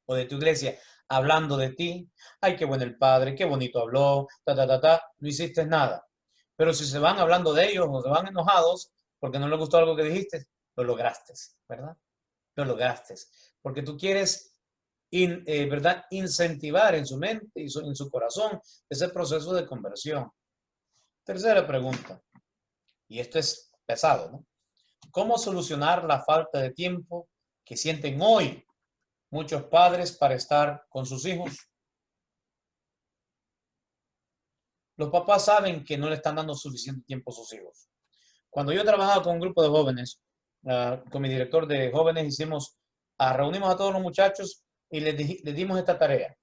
o de tu iglesia hablando de ti, ay, qué bueno el padre, qué bonito habló, no hiciste nada. Pero si se van hablando de ellos o se van enojados porque no les gustó algo que dijiste, lo lograste, ¿verdad? Lo lograste. Porque tú quieres ¿verdad?, incentivar en su mente y en su corazón ese proceso de conversión. Tercera pregunta, y esto es pesado, ¿no? ¿Cómo solucionar la falta de tiempo que sienten hoy muchos padres para estar con sus hijos? Los papás saben que no le están dando suficiente tiempo a sus hijos. Cuando yo trabajaba con un grupo de jóvenes, con mi director de jóvenes, reunimos a todos los muchachos y les dimos esta tarea.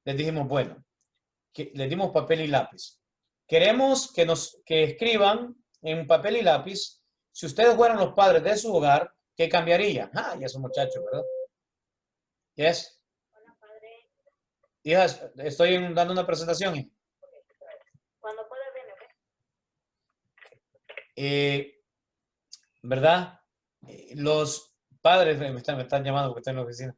Les dijimos, bueno, les dimos papel y lápiz. Queremos que escriban en papel y lápiz, si ustedes fueran los padres de su hogar, ¿qué cambiaría? Y esos muchachos, ¿verdad? Yes. Hola, padre. Hijas, estoy dando una presentación. Cuando pueda venir, ¿Verdad? Los padres me están llamando porque estoy en la oficina.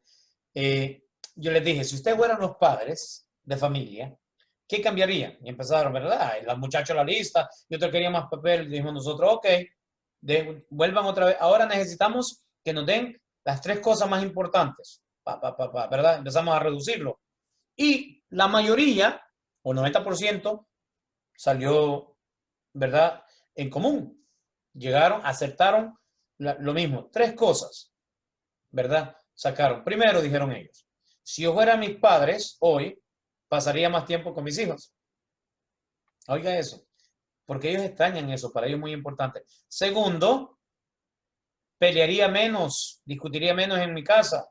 Yo les dije, si ustedes fueran los padres de familia, ¿qué cambiarían? Y empezaron, ¿verdad? Y los muchachos la lista, y otro quería más papel, dijimos nosotros, ok, vuelvan otra vez. Ahora necesitamos que nos den las 3 cosas más importantes, ¿verdad? Empezamos a reducirlo. Y la mayoría, o 90% salió, ¿verdad?, en común. Llegaron, aceptaron lo mismo. 3 cosas, ¿verdad? Sacaron. Primero, dijeron ellos, si yo fuera mis padres hoy, pasaría más tiempo con mis hijos. Oiga eso, porque ellos extrañan eso, para ellos es muy importante. Segundo, pelearía menos, discutiría menos en mi casa,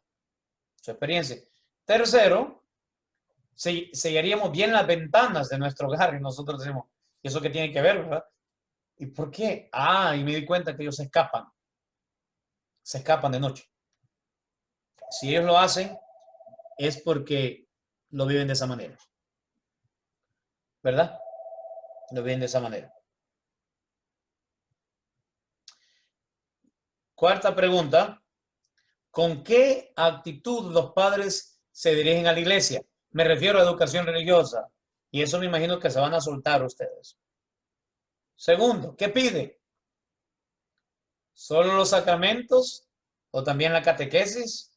su experiencia. Tercero, sellaríamos bien las ventanas de nuestro hogar y nosotros decimos, ¿y eso qué tiene que ver, verdad? ¿Y por qué? Y me di cuenta que ellos se escapan de noche. Si ellos lo hacen, es porque lo viven de esa manera, ¿verdad? Lo viven de esa manera. Cuarta pregunta, ¿con qué actitud los padres se dirigen a la iglesia? Me refiero a educación religiosa, y eso me imagino que se van a soltar ustedes. Segundo, ¿qué pide? ¿Solo los sacramentos o también la catequesis,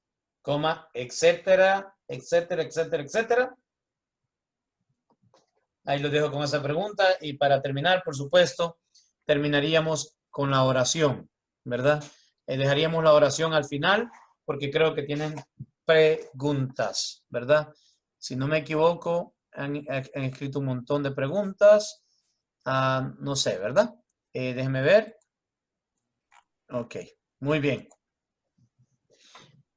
etcétera, etcétera, etcétera, etcétera? Ahí los dejo con esa pregunta y para terminar, por supuesto, terminaríamos con la oración, ¿verdad? Dejaríamos la oración al final porque creo que tienen preguntas, ¿verdad? Si no me equivoco, han escrito un montón de preguntas. No sé, ¿verdad? Déjenme ver. Ok, muy bien.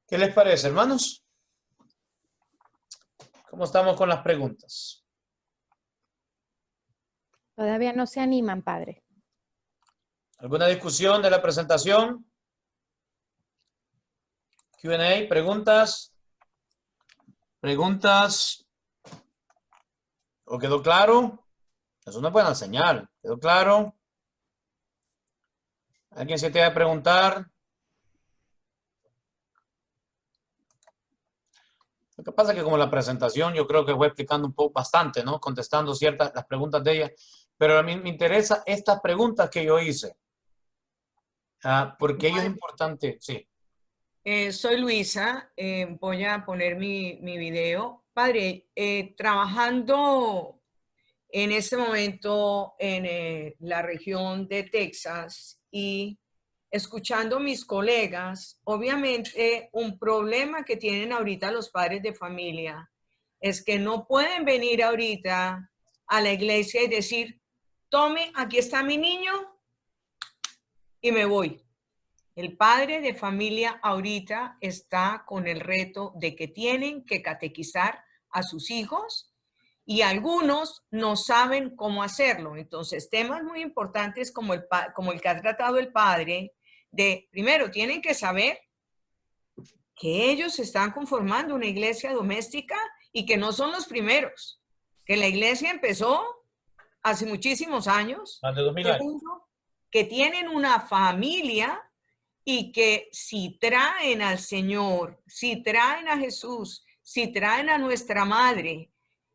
¿Qué les parece, hermanos? ¿Cómo estamos con las preguntas? Todavía no se animan, padre. ¿Alguna discusión de la presentación? Q&A, preguntas. ¿Preguntas? ¿O quedó claro? Es una buena señal. ¿Quedó claro? ¿Alguien se te va a preguntar? Lo que pasa es que como la presentación yo creo que voy explicando un poco bastante, ¿no? Contestando las preguntas de ella. Pero a mí me interesa estas preguntas que yo hice. Porque ello es importante, sí. Soy Luisa, voy a poner mi video. Padre, trabajando en este momento en la región de Texas y escuchando mis colegas, obviamente un problema que tienen ahorita los padres de familia es que no pueden venir ahorita a la iglesia y decir, tome, aquí está mi niño y me voy. El padre de familia ahorita está con el reto de que tienen que catequizar a sus hijos y algunos no saben cómo hacerlo. Entonces, temas muy importantes como el que ha tratado el padre, de primero, tienen que saber que ellos están conformando una iglesia doméstica y que no son los primeros, que la iglesia empezó hace muchísimos años. Más de 2000 años. Segundo, que tienen una familia y que si traen al Señor, si traen a Jesús, si traen a nuestra madre,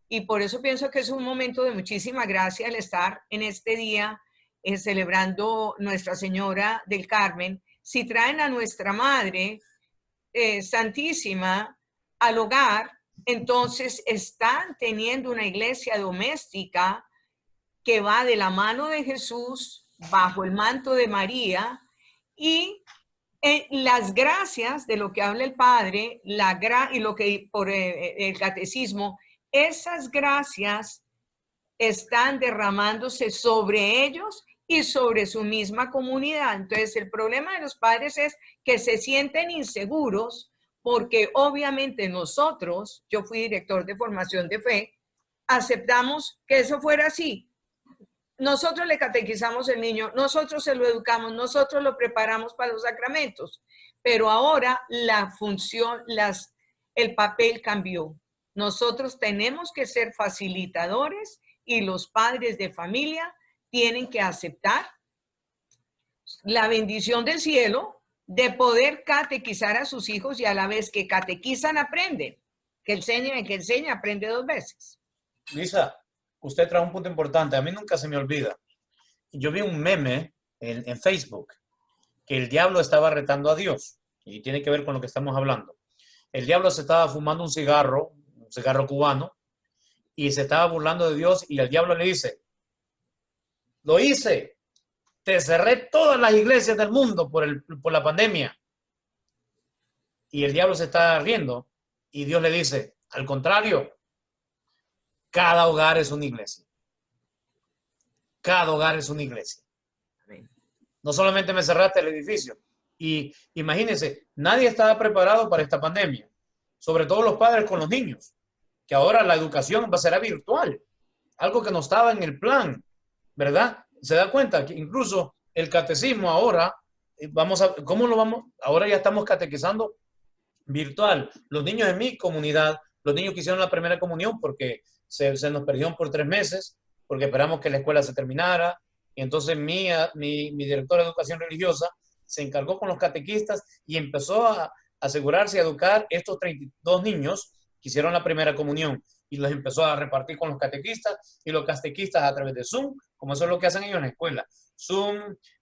y por eso pienso que es un momento de muchísima gracia el estar en este día celebrando Nuestra Señora del Carmen, si traen a nuestra madre santísima al hogar, entonces están teniendo una iglesia doméstica que va de la mano de Jesús bajo el manto de María y las gracias de lo que habla el Padre y lo que por el catecismo, esas gracias están derramándose sobre ellos y sobre su misma comunidad. Entonces, el problema de los padres es que se sienten inseguros porque obviamente nosotros, yo fui director de formación de fe, aceptamos que eso fuera así. Nosotros le catequizamos al niño, nosotros se lo educamos, nosotros lo preparamos para los sacramentos, pero ahora la función, el papel cambió. Nosotros tenemos que ser facilitadores y los padres de familia tienen que aceptar la bendición del cielo de poder catequizar a sus hijos y a la vez que catequizan aprenden, que enseña aprende 2 veces. Lisa, usted trajo un punto importante. A mí nunca se me olvida. Yo vi un meme en Facebook que el diablo estaba retando a Dios y tiene que ver con lo que estamos hablando. El diablo se estaba fumando un cigarro cubano y se estaba burlando de Dios y el diablo le dice, lo hice, te cerré todas las iglesias del mundo por la pandemia. Y el diablo se está riendo y Dios le dice, al contrario, cada hogar es una iglesia. Cada hogar es una iglesia. No solamente me cerraste el edificio. Y imagínense, nadie estaba preparado para esta pandemia, sobre todo los padres con los niños, que ahora la educación será virtual, algo que no estaba en el plan, ¿verdad? Se da cuenta que incluso el catecismo ahora, ¿cómo lo vamos? Ahora ya estamos catequizando virtual. Los niños de mi comunidad, los niños que hicieron la primera comunión porque se nos perdieron por 3 meses, porque esperamos que la escuela se terminara, y entonces mi directora de educación religiosa se encargó con los catequistas y empezó a asegurarse y educar estos 32 niños que hicieron la primera comunión y los empezó a repartir con los catequistas y los catequistas a través de Zoom, como eso es lo que hacen ellos en la escuela, Zoom,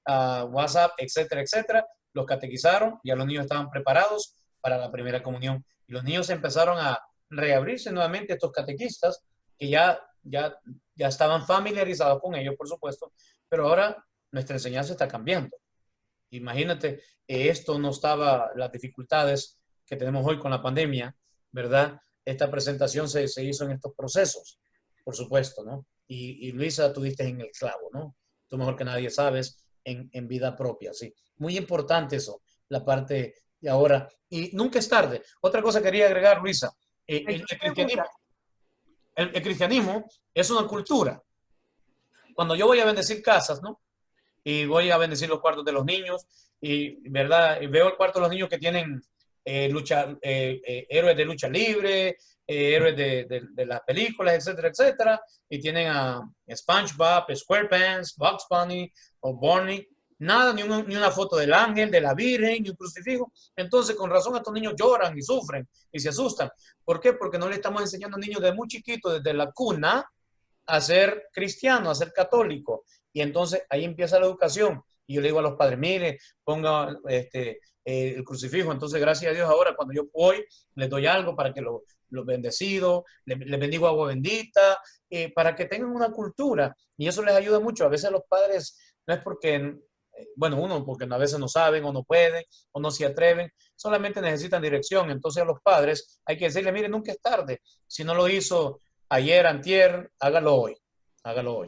WhatsApp, etcétera, etcétera, los catequizaron, ya los niños estaban preparados para la primera comunión y los niños empezaron a reabrirse nuevamente estos catequistas que ya estaban familiarizados con ellos, por supuesto, pero ahora nuestra enseñanza está cambiando. Imagínate, esto no estaba, las dificultades que tenemos hoy con la pandemia, ¿verdad? Esta presentación se hizo en estos procesos, por supuesto, ¿no? Y Luisa, tú diste en el clavo, ¿no? Tú mejor que nadie sabes en vida propia, sí. Muy importante eso, la parte de ahora. Y nunca es tarde. Otra cosa quería agregar, Luisa. El cristianismo es una cultura. Cuando yo voy a bendecir casas, ¿no? Y voy a bendecir los cuartos de los niños, y verdad, y veo el cuarto de los niños que tienen héroes de lucha libre, héroes de las películas, etcétera, etcétera, y tienen a SpongeBob, SquarePants, Bugs Bunny o Barney, nada, ni una foto del ángel, de la Virgen, ni un crucifijo. Entonces, con razón, estos niños lloran y sufren y se asustan. ¿Por qué? Porque no le estamos enseñando a niños de muy chiquitos, desde la cuna, a ser cristiano, a ser católico. Y entonces ahí empieza la educación. Y yo le digo a los padres, mire, ponga el crucifijo. Entonces, gracias a Dios, ahora cuando yo voy, les doy algo para que los bendecidos, les bendigo agua bendita, para que tengan una cultura. Y eso les ayuda mucho. A veces los padres, no es porque, bueno, uno, porque a veces no saben o no pueden o no se atreven, solamente necesitan dirección. Entonces a los padres hay que decirle, mire, nunca es tarde. Si no lo hizo ayer, antier, hágalo hoy,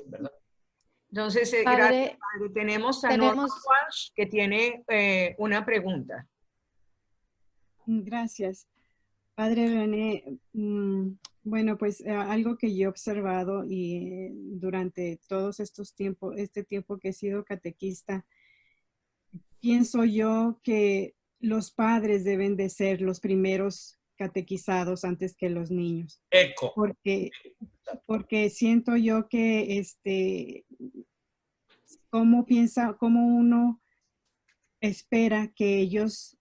¿verdad? Entonces, Padre, gracias, padre. Tenemos a Norma Walsh, que tiene una pregunta. Gracias. Padre René, bueno, pues algo que yo he observado y durante todos estos tiempos, este tiempo que he sido catequista, pienso yo que los padres deben de ser los primeros catequizados antes que los niños. Eco. Porque siento yo que cómo uno espera que ellos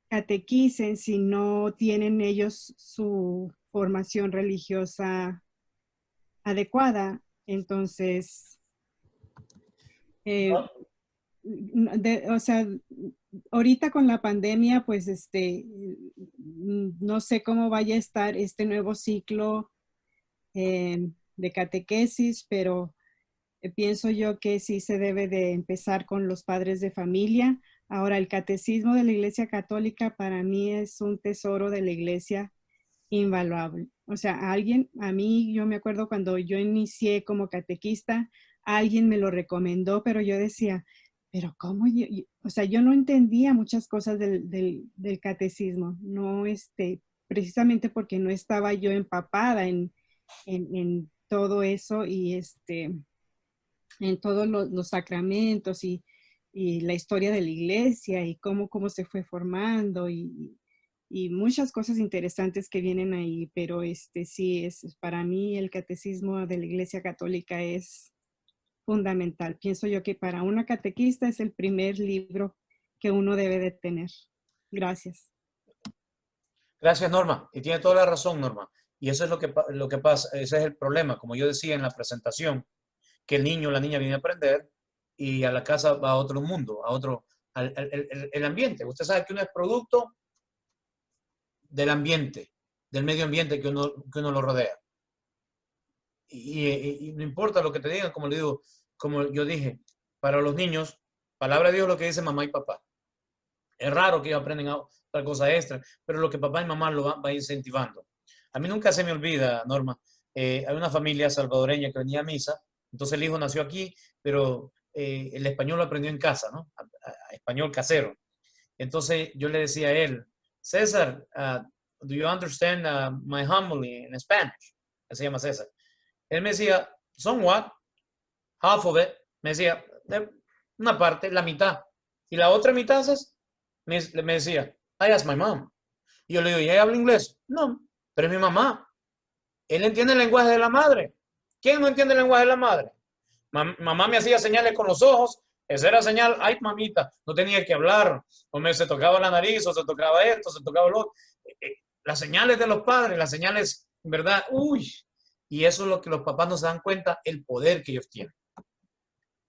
catequicen si no tienen ellos su formación religiosa adecuada. Entonces, o sea, ahorita con la pandemia, pues no sé cómo vaya a estar este nuevo ciclo de catequesis, pero pienso yo que sí se debe de empezar con los padres de familia. Ahora, el catecismo de la Iglesia Católica para mí es un tesoro de la Iglesia invaluable. O sea, a mí, yo me acuerdo cuando yo inicié como catequista, alguien me lo recomendó, pero yo decía, pero ¿cómo? O sea, yo no entendía muchas cosas del catecismo, no, precisamente porque no estaba yo empapada en todo eso y en todos los sacramentos y la historia de la iglesia y cómo se fue formando y muchas cosas interesantes que vienen ahí, pero sí, para mí el catecismo de la Iglesia Católica es fundamental. Pienso yo que para una catequista es el primer libro que uno debe de tener. Gracias. Gracias, Norma. Y tiene toda la razón, Norma. Y eso es lo que pasa, ese es el problema, como yo decía en la presentación, que el niño o la niña viene a aprender y a la casa va a otro mundo, a otro, el ambiente. Usted sabe que uno es producto del ambiente, del medio ambiente que uno lo rodea. y no importa lo que te digan, como le digo, como yo dije, para los niños, palabra de Dios lo que dice mamá y papá. Es raro que ellos aprendan otra cosa extra, pero lo que papá y mamá lo va incentivando. A mí nunca se me olvida, Norma, hay una familia salvadoreña que venía a misa, entonces el hijo nació aquí, pero el español lo aprendió en casa, ¿no? Español casero. Entonces yo le decía a él, César, do you understand my homily in Spanish? Él se llama César. Él me decía, somewhat, half of it. Me decía, una parte, la mitad. Y la otra mitad, César, me decía, I asked my mom. Y yo le digo, ¿y ella habla inglés? No, pero es mi mamá. Él entiende el lenguaje de la madre. ¿Quién no entiende el lenguaje de la madre? Mamá me hacía señales con los ojos. Esa era señal, ay mamita, no tenía que hablar. O se tocaba la nariz, o se tocaba esto, se tocaba lo otro. Las señales de los padres, las señales, ¿verdad? Uy. Y eso es lo que los papás no se dan cuenta, el poder que ellos tienen.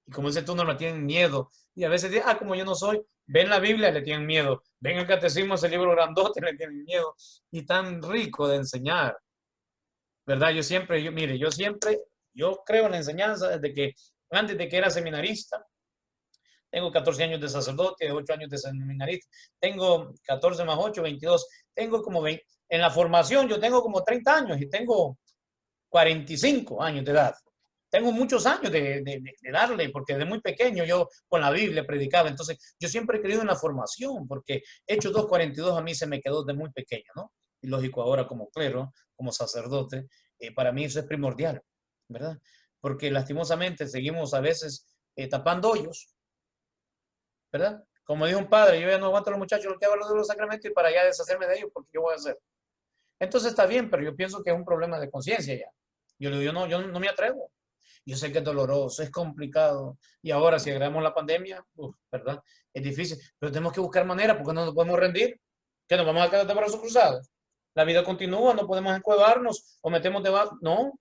Y como dice tú, no tienen miedo. Y a veces dicen, como yo no soy, ven la Biblia, le tienen miedo. Ven el catecismo, ese libro grandote, le tienen miedo. Y tan rico de enseñar. ¿Verdad? Yo creo en la enseñanza desde que, antes de que era seminarista. Tengo 14 años de sacerdote, 8 años de seminarista. Tengo 14 más 8, 22. Tengo como 20. En la formación yo tengo como 30 años y tengo 45 años de edad. Tengo muchos años de darle, porque desde muy pequeño yo con la Biblia predicaba. Entonces, yo siempre he creído en la formación, porque Hechos 2:42 a mí se me quedó desde muy pequeño, ¿no? Y lógico, ahora como clero, como sacerdote, para mí eso es primordial, ¿verdad? Porque lastimosamente seguimos a veces tapando hoyos, ¿verdad? Como dijo un padre, yo ya no aguanto a los muchachos lo que hablan de los sacramentos y para ya deshacerme de ellos, porque yo voy a hacer. Entonces está bien, pero yo pienso que es un problema de conciencia ya. Yo le digo, yo no me atrevo. Yo sé que es doloroso, es complicado. Y ahora, si agregamos la pandemia, ¿verdad? Es difícil. Pero tenemos que buscar manera porque no nos podemos rendir. ¿Que nos vamos a quedar de brazos cruzados? La vida continúa, no podemos encuevarnos o metemos debajo. No,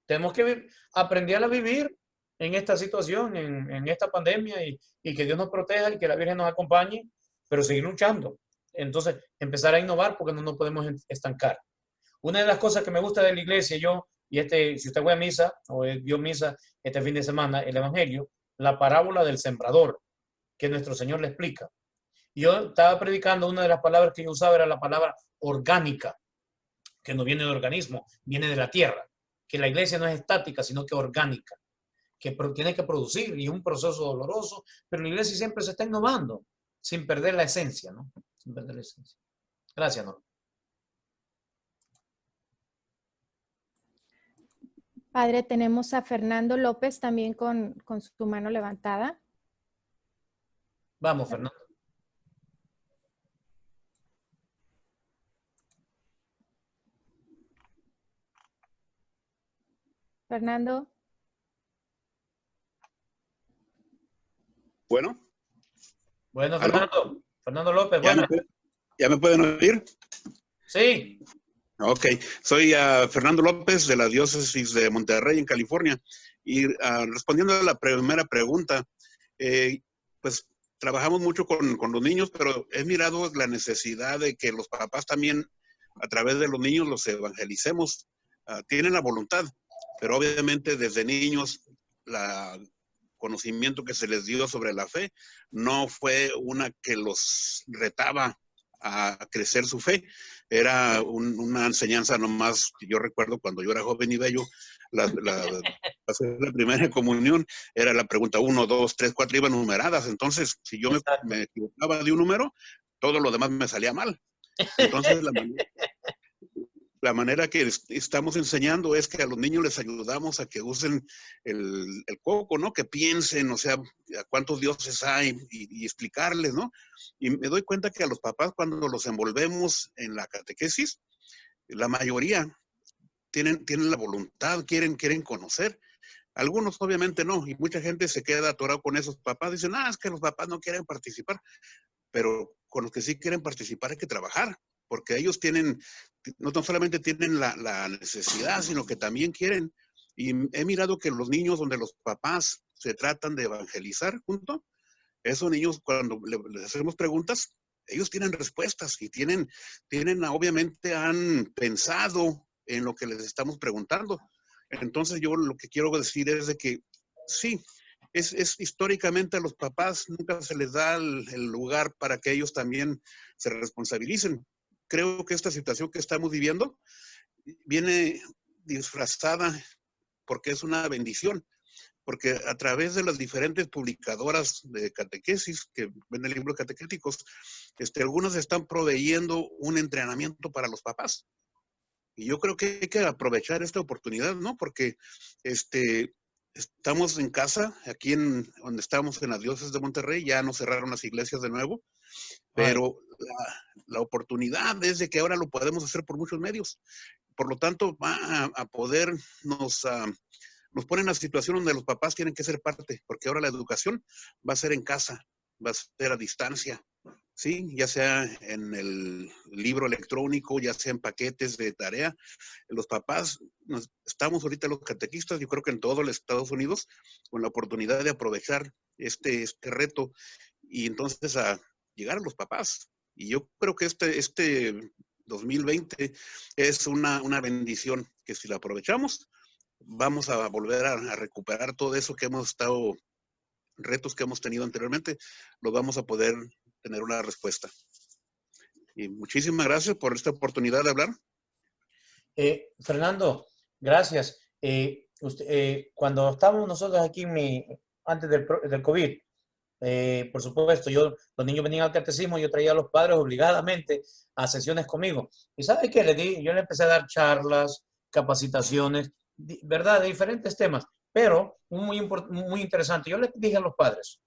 tenemos que aprender a vivir en esta situación, en esta pandemia y que Dios nos proteja y que la Virgen nos acompañe, pero seguir luchando. Entonces, empezar a innovar porque no nos podemos estancar. Una de las cosas que me gusta de la iglesia, si usted fue a misa o dio misa este fin de semana, el Evangelio, la parábola del sembrador, que nuestro Señor le explica. Yo estaba predicando, una de las palabras que yo usaba era la palabra orgánica, que no viene de organismo, viene de la tierra, que la iglesia no es estática, sino que orgánica, que tiene que producir y es un proceso doloroso, pero la iglesia siempre se está innovando, sin perder la esencia, ¿no? Sin perder la esencia. Gracias, Norma. Padre, tenemos a Fernando López también con su mano levantada. Vamos, Fernando. Fernando. Bueno. Bueno, Fernando. Fernando López, bueno. ¿Ya me pueden oír? Sí. Ok, soy Fernando López de la Diócesis de Monterrey, en California. Y respondiendo a la primera pregunta, pues trabajamos mucho con los niños, pero he mirado la necesidad de que los papás también, a través de los niños, los evangelicemos. Tienen la voluntad, pero obviamente desde niños el conocimiento que se les dio sobre la fe no fue una que los retaba a crecer su fe. Era una enseñanza nomás. Yo recuerdo cuando yo era joven y bello, la primera comunión era la pregunta 1, 2, 3, 4, iban numeradas. Entonces, si yo me equivocaba de un número, todo lo demás me salía mal. Entonces, la manera que estamos enseñando es que a los niños les ayudamos a que usen el coco, ¿no? Que piensen, o sea, a cuántos dioses hay y explicarles, ¿no? Y me doy cuenta que a los papás, cuando los envolvemos en la catequesis, la mayoría tienen la voluntad, quieren conocer. Algunos obviamente no, y mucha gente se queda atorado con esos papás. Dicen, es que los papás no quieren participar. Pero con los que sí quieren participar hay que trabajar, porque ellos no solamente tienen la necesidad, sino que también quieren. Y he mirado que los niños donde los papás se tratan de evangelizar junto, esos niños cuando les hacemos preguntas, ellos tienen respuestas y obviamente han pensado en lo que les estamos preguntando. Entonces yo lo que quiero decir es de que sí, es históricamente a los papás nunca se les da el lugar para que ellos también se responsabilicen. Creo que esta situación que estamos viviendo viene disfrazada porque es una bendición, porque a través de las diferentes publicadoras de catequesis que venden libros catequéticos, algunos están proveyendo un entrenamiento para los papás. Y yo creo que hay que aprovechar esta oportunidad, ¿no? Porque estamos en casa, aquí donde estamos en la diócesis de Monterrey, ya nos cerraron las iglesias de nuevo, pero la oportunidad es de que ahora lo podemos hacer por muchos medios. Por lo tanto, va a poder, nos pone en la situación donde los papás tienen que ser parte, porque ahora la educación va a ser en casa, va a ser a distancia, ¿sí? Ya sea en el libro electrónico, ya sea en paquetes de tarea. Los papás, estamos ahorita los catequistas, yo creo que en todo los Estados Unidos, con la oportunidad de aprovechar este reto y entonces a llegar a los papás. Y yo creo que este 2020 es una bendición que si la aprovechamos, vamos a volver a recuperar todo eso que hemos estado, retos que hemos tenido anteriormente, los vamos a poder tener una respuesta. Y muchísimas gracias por esta oportunidad de hablar. Fernando, gracias. Cuando estábamos nosotros aquí antes del COVID, por supuesto, los niños venían al catecismo, yo traía a los padres obligadamente a sesiones conmigo. ¿Y sabe qué? Yo le empecé a dar charlas, capacitaciones, ¿verdad? De diferentes temas, pero muy interesante. Yo le dije a los padres,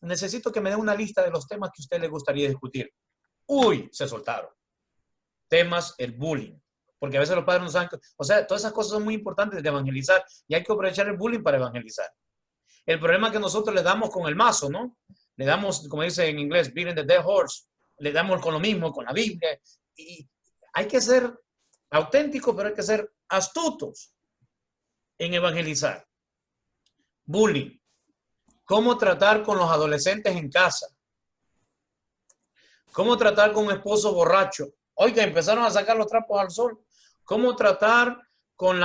necesito que me den una lista de los temas que a usted le gustaría discutir. Uy, se soltaron. Temas, el bullying. Porque a veces los padres no saben, o sea, todas esas cosas son muy importantes de evangelizar y hay que aprovechar el bullying para evangelizar. El problema es que nosotros le damos con el mazo, ¿no? Le damos, como dice en inglés, beating the dead horse. Le damos con lo mismo, con la Biblia. Y hay que ser auténticos, pero hay que ser astutos en evangelizar. Bullying. ¿Cómo tratar con los adolescentes en casa? ¿Cómo tratar con un esposo borracho? Oiga, empezaron a sacar los trapos al sol. ¿Cómo tratar con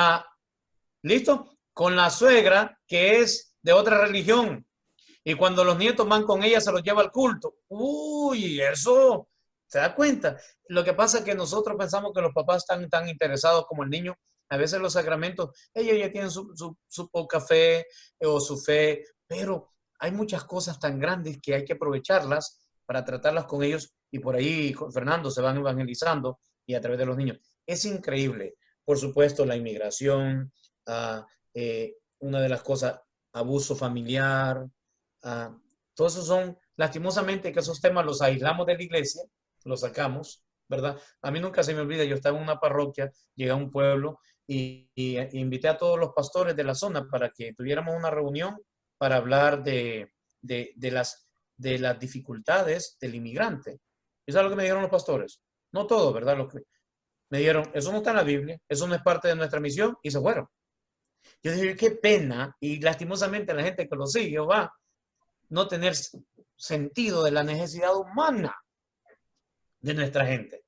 con la suegra que es de otra religión? Y cuando los nietos van con ella, se los lleva al culto. Uy, eso, ¿se da cuenta? Lo que pasa es que nosotros pensamos que los papás están tan interesados como el niño. A veces los sacramentos, ellos ya tienen su poca fe o su fe, pero hay muchas cosas tan grandes que hay que aprovecharlas para tratarlas con ellos y por ahí, Fernando, se van evangelizando y a través de los niños. Es increíble. Por supuesto, la inmigración, una de las cosas, abuso familiar, todos esos son, lastimosamente, que esos temas los aislamos de la iglesia, los sacamos, ¿verdad? A mí nunca se me olvida, yo estaba en una parroquia, llegué a un pueblo y invité a todos los pastores de la zona para que tuviéramos una reunión para hablar de las dificultades del inmigrante. ¿Y sabes lo que me dijeron los pastores? No todos, ¿verdad? Me dijeron, eso no está en la Biblia, eso no es parte de nuestra misión, y se fueron. Yo dije, qué pena, y lastimosamente la gente que lo sigue va no tener sentido de la necesidad humana de nuestra gente.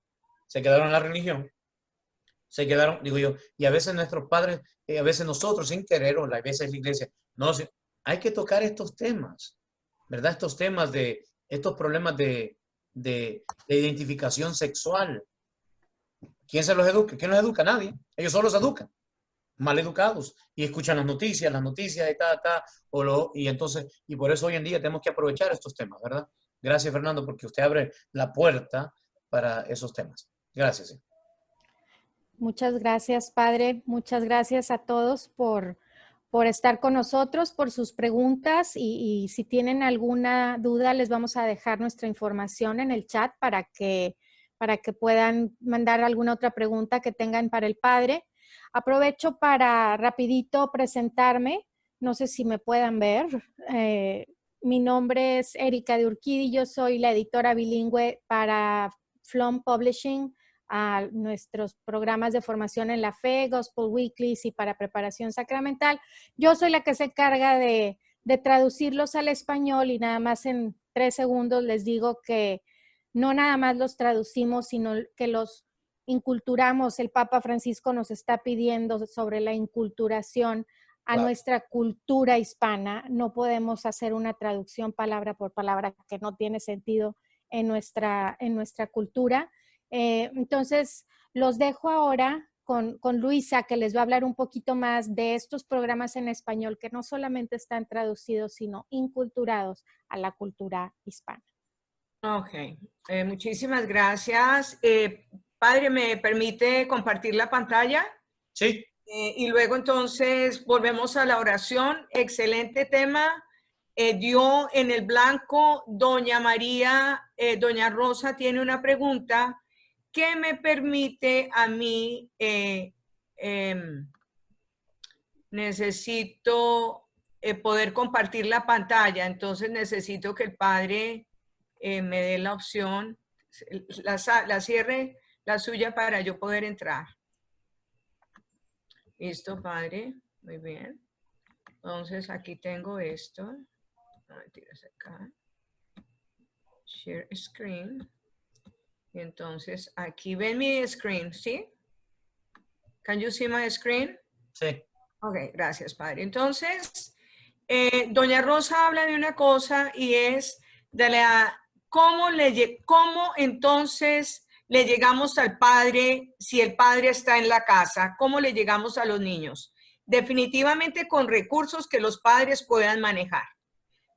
Se quedaron en la religión, se quedaron, digo yo, y a veces nuestros padres, a veces nosotros sin querer, o a veces la iglesia, no, hay que tocar estos temas, ¿verdad? Estos temas estos problemas de identificación sexual. ¿Quién se los educa? ¿Quién los educa? Nadie. Ellos solo se educan. Mal educados y escuchan las noticias de y por eso hoy en día tenemos que aprovechar estos temas, ¿verdad? Gracias, Fernando, porque usted abre la puerta para esos temas. Gracias. Muchas gracias, Padre. Muchas gracias a todos por estar con nosotros, por sus preguntas y si tienen alguna duda les vamos a dejar nuestra información en el chat para que puedan mandar alguna otra pregunta que tengan para el Padre. Aprovecho para rapidito presentarme, no sé si me puedan ver. Mi nombre es Erika de Urquidi, yo soy la editora bilingüe para Flom Publishing, a nuestros programas de formación en la fe, Gospel Weeklies y para preparación sacramental. Yo soy la que se encarga de traducirlos al español y nada más en 3 segundos les digo que no nada más los traducimos, sino que los inculturamos, el Papa Francisco nos está pidiendo sobre la inculturación a Claro. nuestra cultura hispana. No podemos hacer una traducción palabra por palabra que no tiene sentido en nuestra cultura. Entonces, los dejo ahora con Luisa, que les va a hablar un poquito más de estos programas en español que no solamente están traducidos, sino inculturados a la cultura hispana. Ok, muchísimas gracias. Padre, ¿me permite compartir la pantalla? Sí, Y luego entonces volvemos a la oración. Excelente tema. Dio en el blanco doña María, doña Rosa tiene una pregunta que me permite a mí, necesito poder compartir la pantalla, entonces necesito que el padre me dé la opción, la cierre la suya para yo poder entrar. Listo, padre, muy bien. Entonces aquí tengo esto. No, mentiras, acá. Share screen. Y entonces aquí ven mi screen, ¿sí? Can you see my screen? sí. Ok, gracias, padre. Entonces, doña Rosa habla de una cosa y es de la cómo entonces le llegamos al padre si el padre está en la casa, cómo le llegamos a los niños. Definitivamente con recursos que los padres puedan manejar.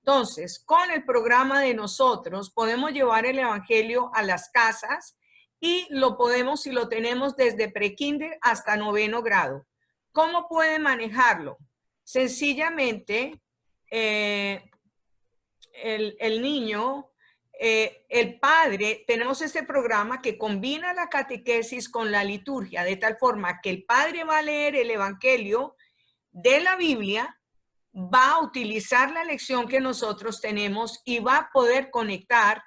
Entonces, con el programa de nosotros podemos llevar el evangelio a las casas y lo podemos, si lo tenemos desde prekinder hasta 9º grado. ¿Cómo puede manejarlo? Sencillamente, el niño, el padre, tenemos este programa que combina la catequesis con la liturgia, de tal forma que el padre va a leer el evangelio de la Biblia, va a utilizar la lección que nosotros tenemos y va a poder conectar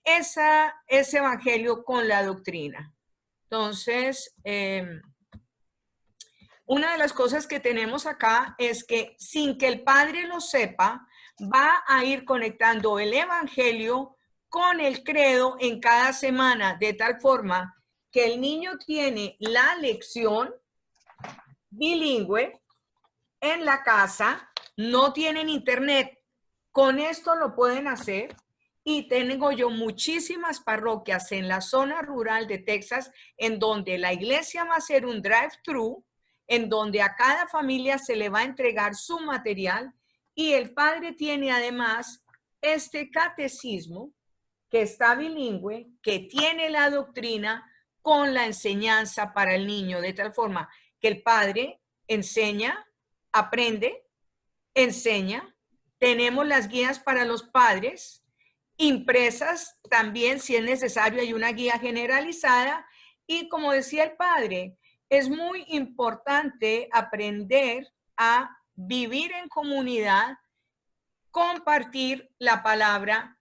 ese evangelio con la doctrina. Entonces, una de las cosas que tenemos acá es que sin que el padre lo sepa, va a ir conectando el evangelio con el credo en cada semana, de tal forma que el niño tiene la lección bilingüe en la casa, no tienen internet. Con esto lo pueden hacer. Y tengo yo muchísimas parroquias en la zona rural de Texas en donde la iglesia va a hacer un drive-thru, en donde a cada familia se le va a entregar su material y el padre tiene además este catecismo que está bilingüe, que tiene la doctrina con la enseñanza para el niño, de tal forma que el padre enseña, aprende, enseña. Tenemos las guías para los padres, impresas también, si es necesario, hay una guía generalizada. Y como decía el padre, es muy importante aprender a vivir en comunidad, compartir la palabra,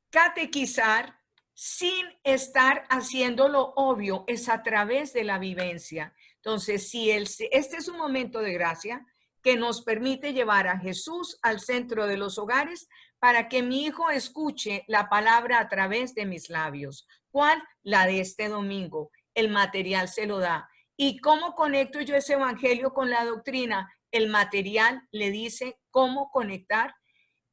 catequizar sin estar haciéndolo obvio, es a través de la vivencia. Entonces, si este es un momento de gracia que nos permite llevar a Jesús al centro de los hogares para que mi hijo escuche la palabra a través de mis labios. ¿Cuál? La de este domingo. El material se lo da. ¿Y cómo conecto yo ese evangelio con la doctrina? El material le dice cómo conectar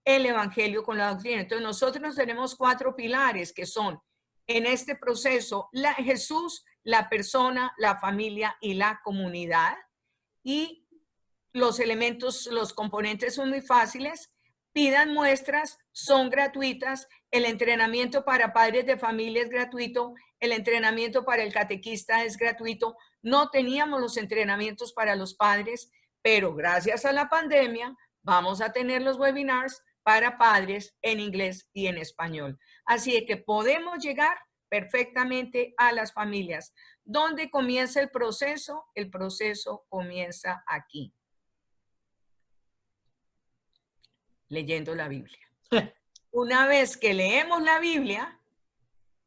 el evangelio con la doctrina. Entonces nosotros tenemos 4 pilares que son en este proceso Jesús, la persona, la familia y la comunidad. Y los elementos, los componentes son muy fáciles. Pidan muestras, son gratuitas. El entrenamiento para padres de familia es gratuito. El entrenamiento para el catequista es gratuito. No teníamos los entrenamientos para los padres, pero gracias a la pandemia vamos a tener los webinars para padres en inglés y en español. Así que podemos llegar perfectamente a las familias. ¿Dónde comienza el proceso? El proceso comienza aquí, leyendo la Biblia. Una vez que leemos la Biblia,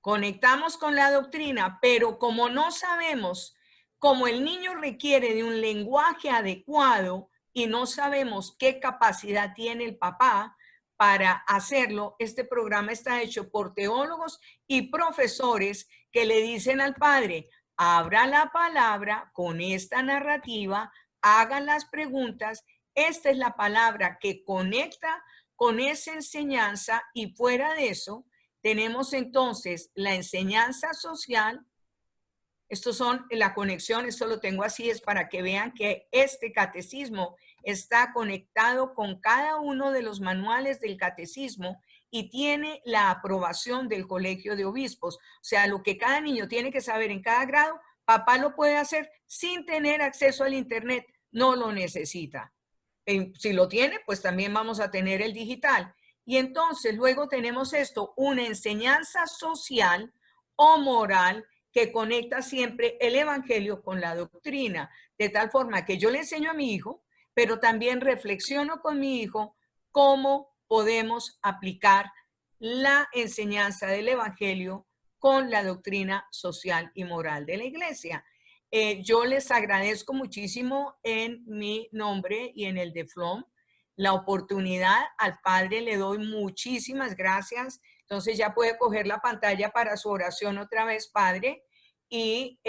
conectamos con la doctrina, pero como no sabemos, como el niño requiere de un lenguaje adecuado y no sabemos qué capacidad tiene el papá, para hacerlo, este programa está hecho por teólogos y profesores que le dicen al padre, abra la palabra con esta narrativa, hagan las preguntas. Esta es la palabra que conecta con esa enseñanza, y fuera de eso tenemos entonces la enseñanza social. Estos son la conexión, esto lo tengo así, es para que vean que este catecismo está conectado con cada uno de los manuales del catecismo y tiene la aprobación del Colegio de Obispos. O sea, lo que cada niño tiene que saber en cada grado, papá lo puede hacer sin tener acceso al internet, no lo necesita. Si lo tiene, pues también vamos a tener el digital. Y entonces luego tenemos esto, una enseñanza social o moral que conecta siempre el evangelio con la doctrina, de tal forma que yo le enseño a mi hijo, pero también reflexiono con mi hijo cómo podemos aplicar la enseñanza del evangelio con la doctrina social y moral de la iglesia. Yo les agradezco muchísimo en mi nombre y en el de FLOM la oportunidad. Al Padre le doy muchísimas gracias. Entonces ya puede coger la pantalla para su oración otra vez, Padre. Y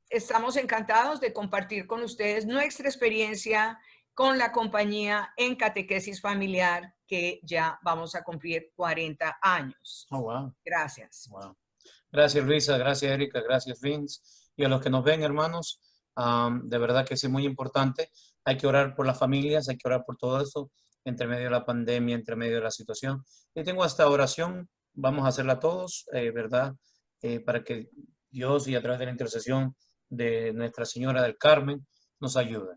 estamos encantados de compartir con ustedes nuestra experiencia con la compañía en catequesis familiar, que ya vamos a cumplir 40 años. Oh, wow. Gracias. Wow. Gracias, Luisa. Gracias, Erika. Gracias, Vince. Y a los que nos ven, hermanos, de verdad que sí, muy importante. Hay que orar por las familias, hay que orar por todo eso, entre medio de la pandemia, entre medio de la situación. Y tengo esta oración, vamos a hacerla todos, ¿verdad? Para que Dios, y a través de la intercesión de Nuestra Señora del Carmen, nos ayude.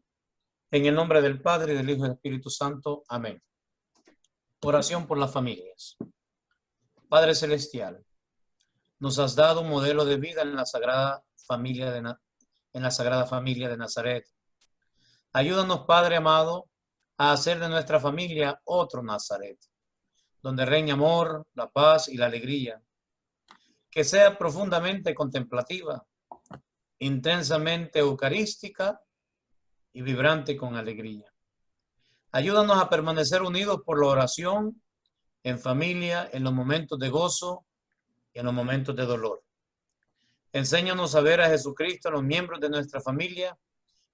En el nombre del Padre, del Hijo y del Espíritu Santo. Amén. Oración por las familias. Padre Celestial, nos has dado un modelo de vida en la Sagrada Familia de Nazaret. Ayúdanos, Padre amado, a hacer de nuestra familia otro Nazaret, donde reine amor, la paz y la alegría, que sea profundamente contemplativa, intensamente eucarística y vibrante con alegría. Ayúdanos a permanecer unidos por la oración, en familia, en los momentos de gozo y en los momentos de dolor. Enséñanos a ver a Jesucristo en los miembros de nuestra familia,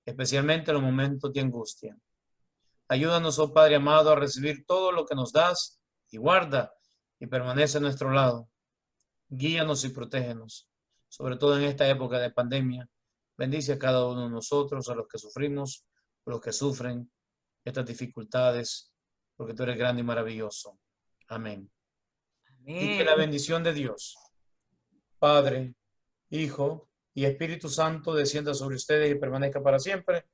especialmente en los momentos de angustia. Ayúdanos, oh Padre amado, a recibir todo lo que nos das y guarda y permanece a nuestro lado. Guíanos y protégenos, sobre todo en esta época de pandemia. Bendice a cada uno de nosotros, a los que sufrimos, a los que sufren estas dificultades, porque tú eres grande y maravilloso. Amén. Y que la bendición de Dios, Padre, Hijo y Espíritu Santo descienda sobre ustedes y permanezca para siempre.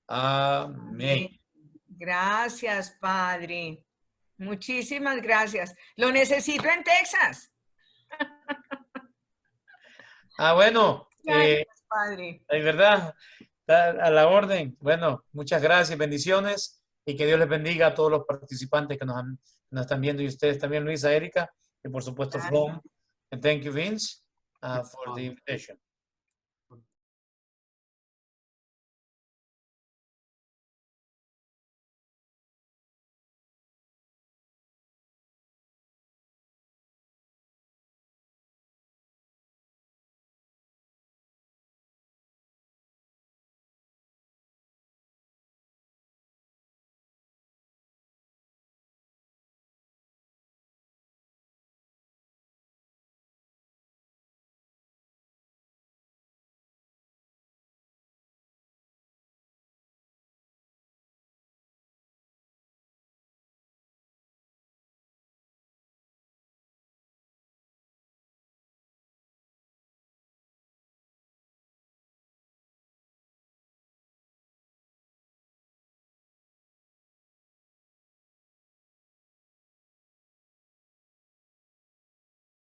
Amén. Gracias, Padre. Muchísimas gracias. Lo necesito en Texas. Bueno, Gracias, Padre. es verdad, está a la orden. Bueno, muchas gracias, bendiciones, y que Dios les bendiga a todos los participantes que nos están viendo, y ustedes también, Luisa, Erika, y por supuesto, Flom. And thank you, Vince, for the invitation.